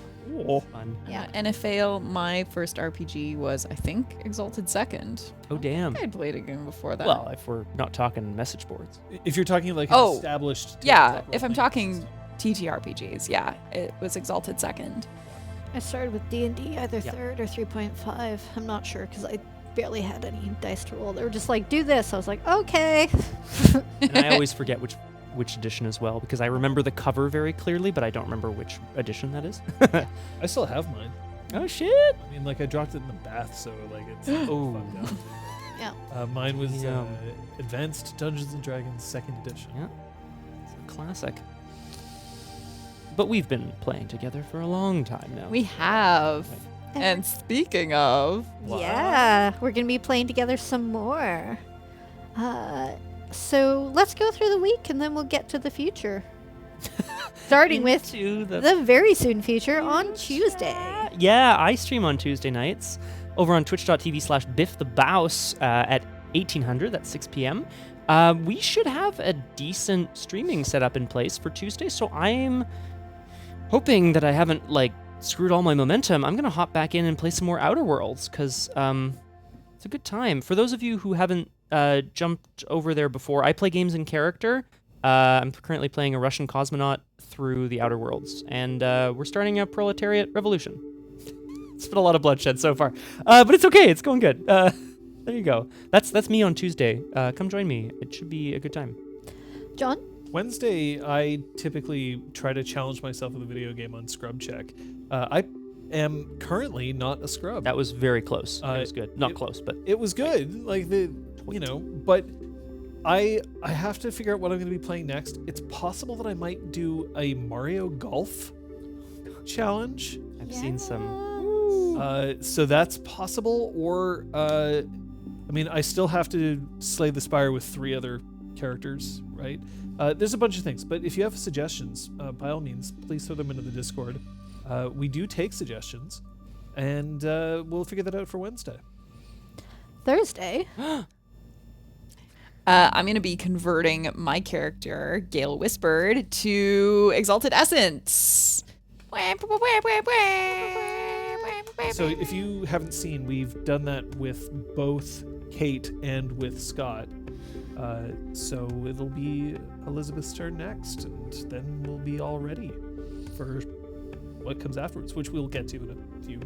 Oh, fun. Yeah. And if fail, my first RPG was, I think, Exalted Second. Oh, damn. I had played a game before that. Well, if we're not talking message boards. If you're talking like an Oh, established, yeah, tabletop if I'm role-playing talking TTRPGs, yeah, it was Exalted Second. I started with D&D, either Yeah. 3rd or 3.5. I'm not sure, because I barely had any dice to roll. They were just like, do this. I was like, okay. And I always forget which edition as well, because I remember the cover very clearly, but I don't remember which edition that is. I still have mine. Oh, shit. I mean, like I dropped it in the bath, so like it's Oh. fucked up. Yeah. Mine was Yeah. Advanced Dungeons and Dragons 2nd edition. Yeah. It's a classic. But we've been playing together for a long time now. We have. And speaking of, Yeah, we're going to be playing together some more. So let's go through the week and then we'll get to the future. Starting with Into the very soon future on Tuesday. Yeah, I stream on Tuesday nights over on twitch.tv/BiffTheBouse at 1800, that's 6 p.m. We should have a decent streaming setup in place for Tuesday, so I'm hoping that I haven't, screwed all my momentum. I'm going to hop back in and play some more Outer Worlds, because it's a good time. For those of you who haven't jumped over there before, I play games in character. I'm currently playing a Russian cosmonaut through the Outer Worlds, and we're starting a proletariat revolution. It's been a lot of bloodshed so far, but it's okay. It's going good. There you go. That's me on Tuesday. Come join me. It should be a good time. John? Wednesday, I typically try to challenge myself with a video game on Scrub Check. I am currently not a scrub. That was very close. It was good. Not close, but it was good. But I have to figure out what I'm going to be playing next. It's possible that I might do a Mario Golf challenge. I've seen some. So that's possible, or I still have to slay the Spire with 3 other characters, right? There's a bunch of things, but if you have suggestions, by all means, please throw them into the Discord. We do take suggestions, and we'll figure that out for Wednesday. Thursday? I'm going to be converting my character, Gale Whispered, to Exalted Essence. So if you haven't seen, we've done that with both Kate and with Scott. So it'll be Elizabeth's turn next, and then we'll be all ready for what comes afterwards, which we'll get to in a few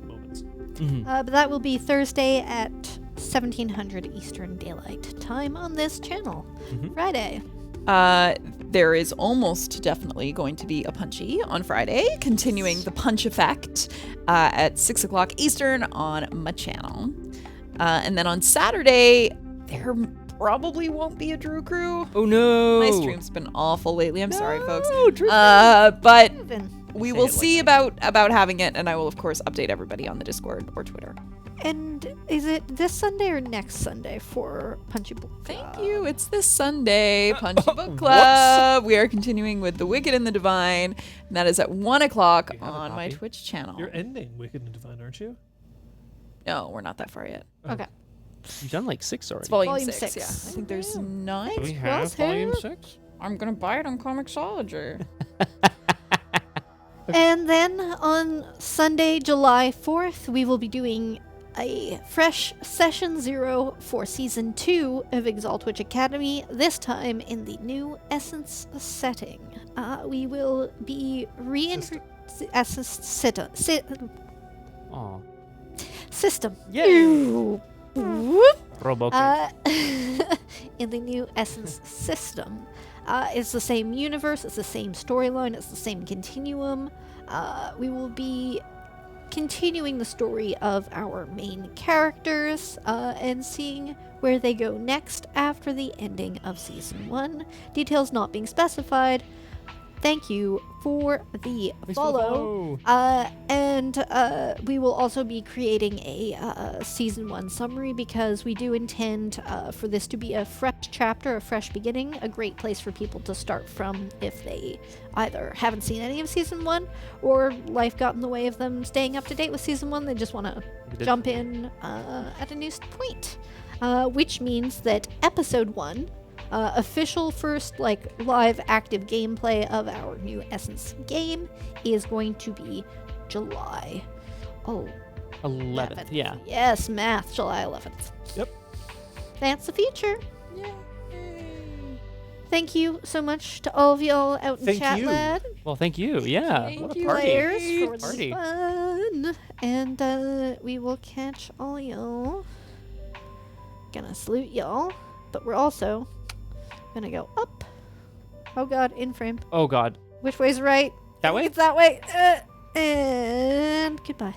moments. Mm-hmm. But that will be Thursday at 1700 Eastern Daylight Time on this channel. Mm-hmm. Friday. There is almost definitely going to be a Punchy on Friday, continuing the Punch Effect at 6 o'clock Eastern on my channel. And then on Saturday, there probably won't be a Drew Crew. Oh no! My stream's been awful lately. I'm sorry, folks. Drew But we Say will it like see that. about having it, and I will of course update everybody on the Discord or Twitter. And is it this Sunday or next Sunday for Punchy Book Club? Thank you. It's this Sunday, Punchy Book Club. We are continuing with The Wicked and the Divine, and that is at 1 o'clock You have a on my copy? Twitch channel. You're ending Wicked and Divine, aren't you? No, we're not that far yet. Okay. You've done 6 already. It's volume Volume 6, yeah. I six. think there's 9. Do we have have volume 6? I'm going to buy it on Comixology. And then on Sunday, July 4th, we will be doing a fresh Session 0 for Season 2 of Exalt Witch Academy, this time in the new Essence setting. We will be System. Yay! Whoop. Robo. In the new Essence system. It's the same universe, it's the same storyline, it's the same continuum. We will be continuing the story of our main characters and seeing where they go next after the ending of Season 1. Details not being specified. Thank you for the follow. And we will also be creating a Season 1 summary because we do intend for this to be a fresh chapter, a fresh beginning, a great place for people to start from if they either haven't seen any of Season 1 or life got in the way of them staying up to date with Season 1. They just want to jump in at a new point. Which means that Episode 1, official first live active gameplay of our new Essence game, is going to be July 11th, yeah. Yes, math, July 11th. Yep. That's the future. Thank you so much to all of y'all out in Thank chat you. land. Well, thank you. Yeah. Thank What a you, party. Players for Party. the fun. And we will catch all y'all. Gonna salute y'all, but we're also gonna go up. Oh god, in frame. Oh, God. Which way's right? That way? It's that way. And goodbye.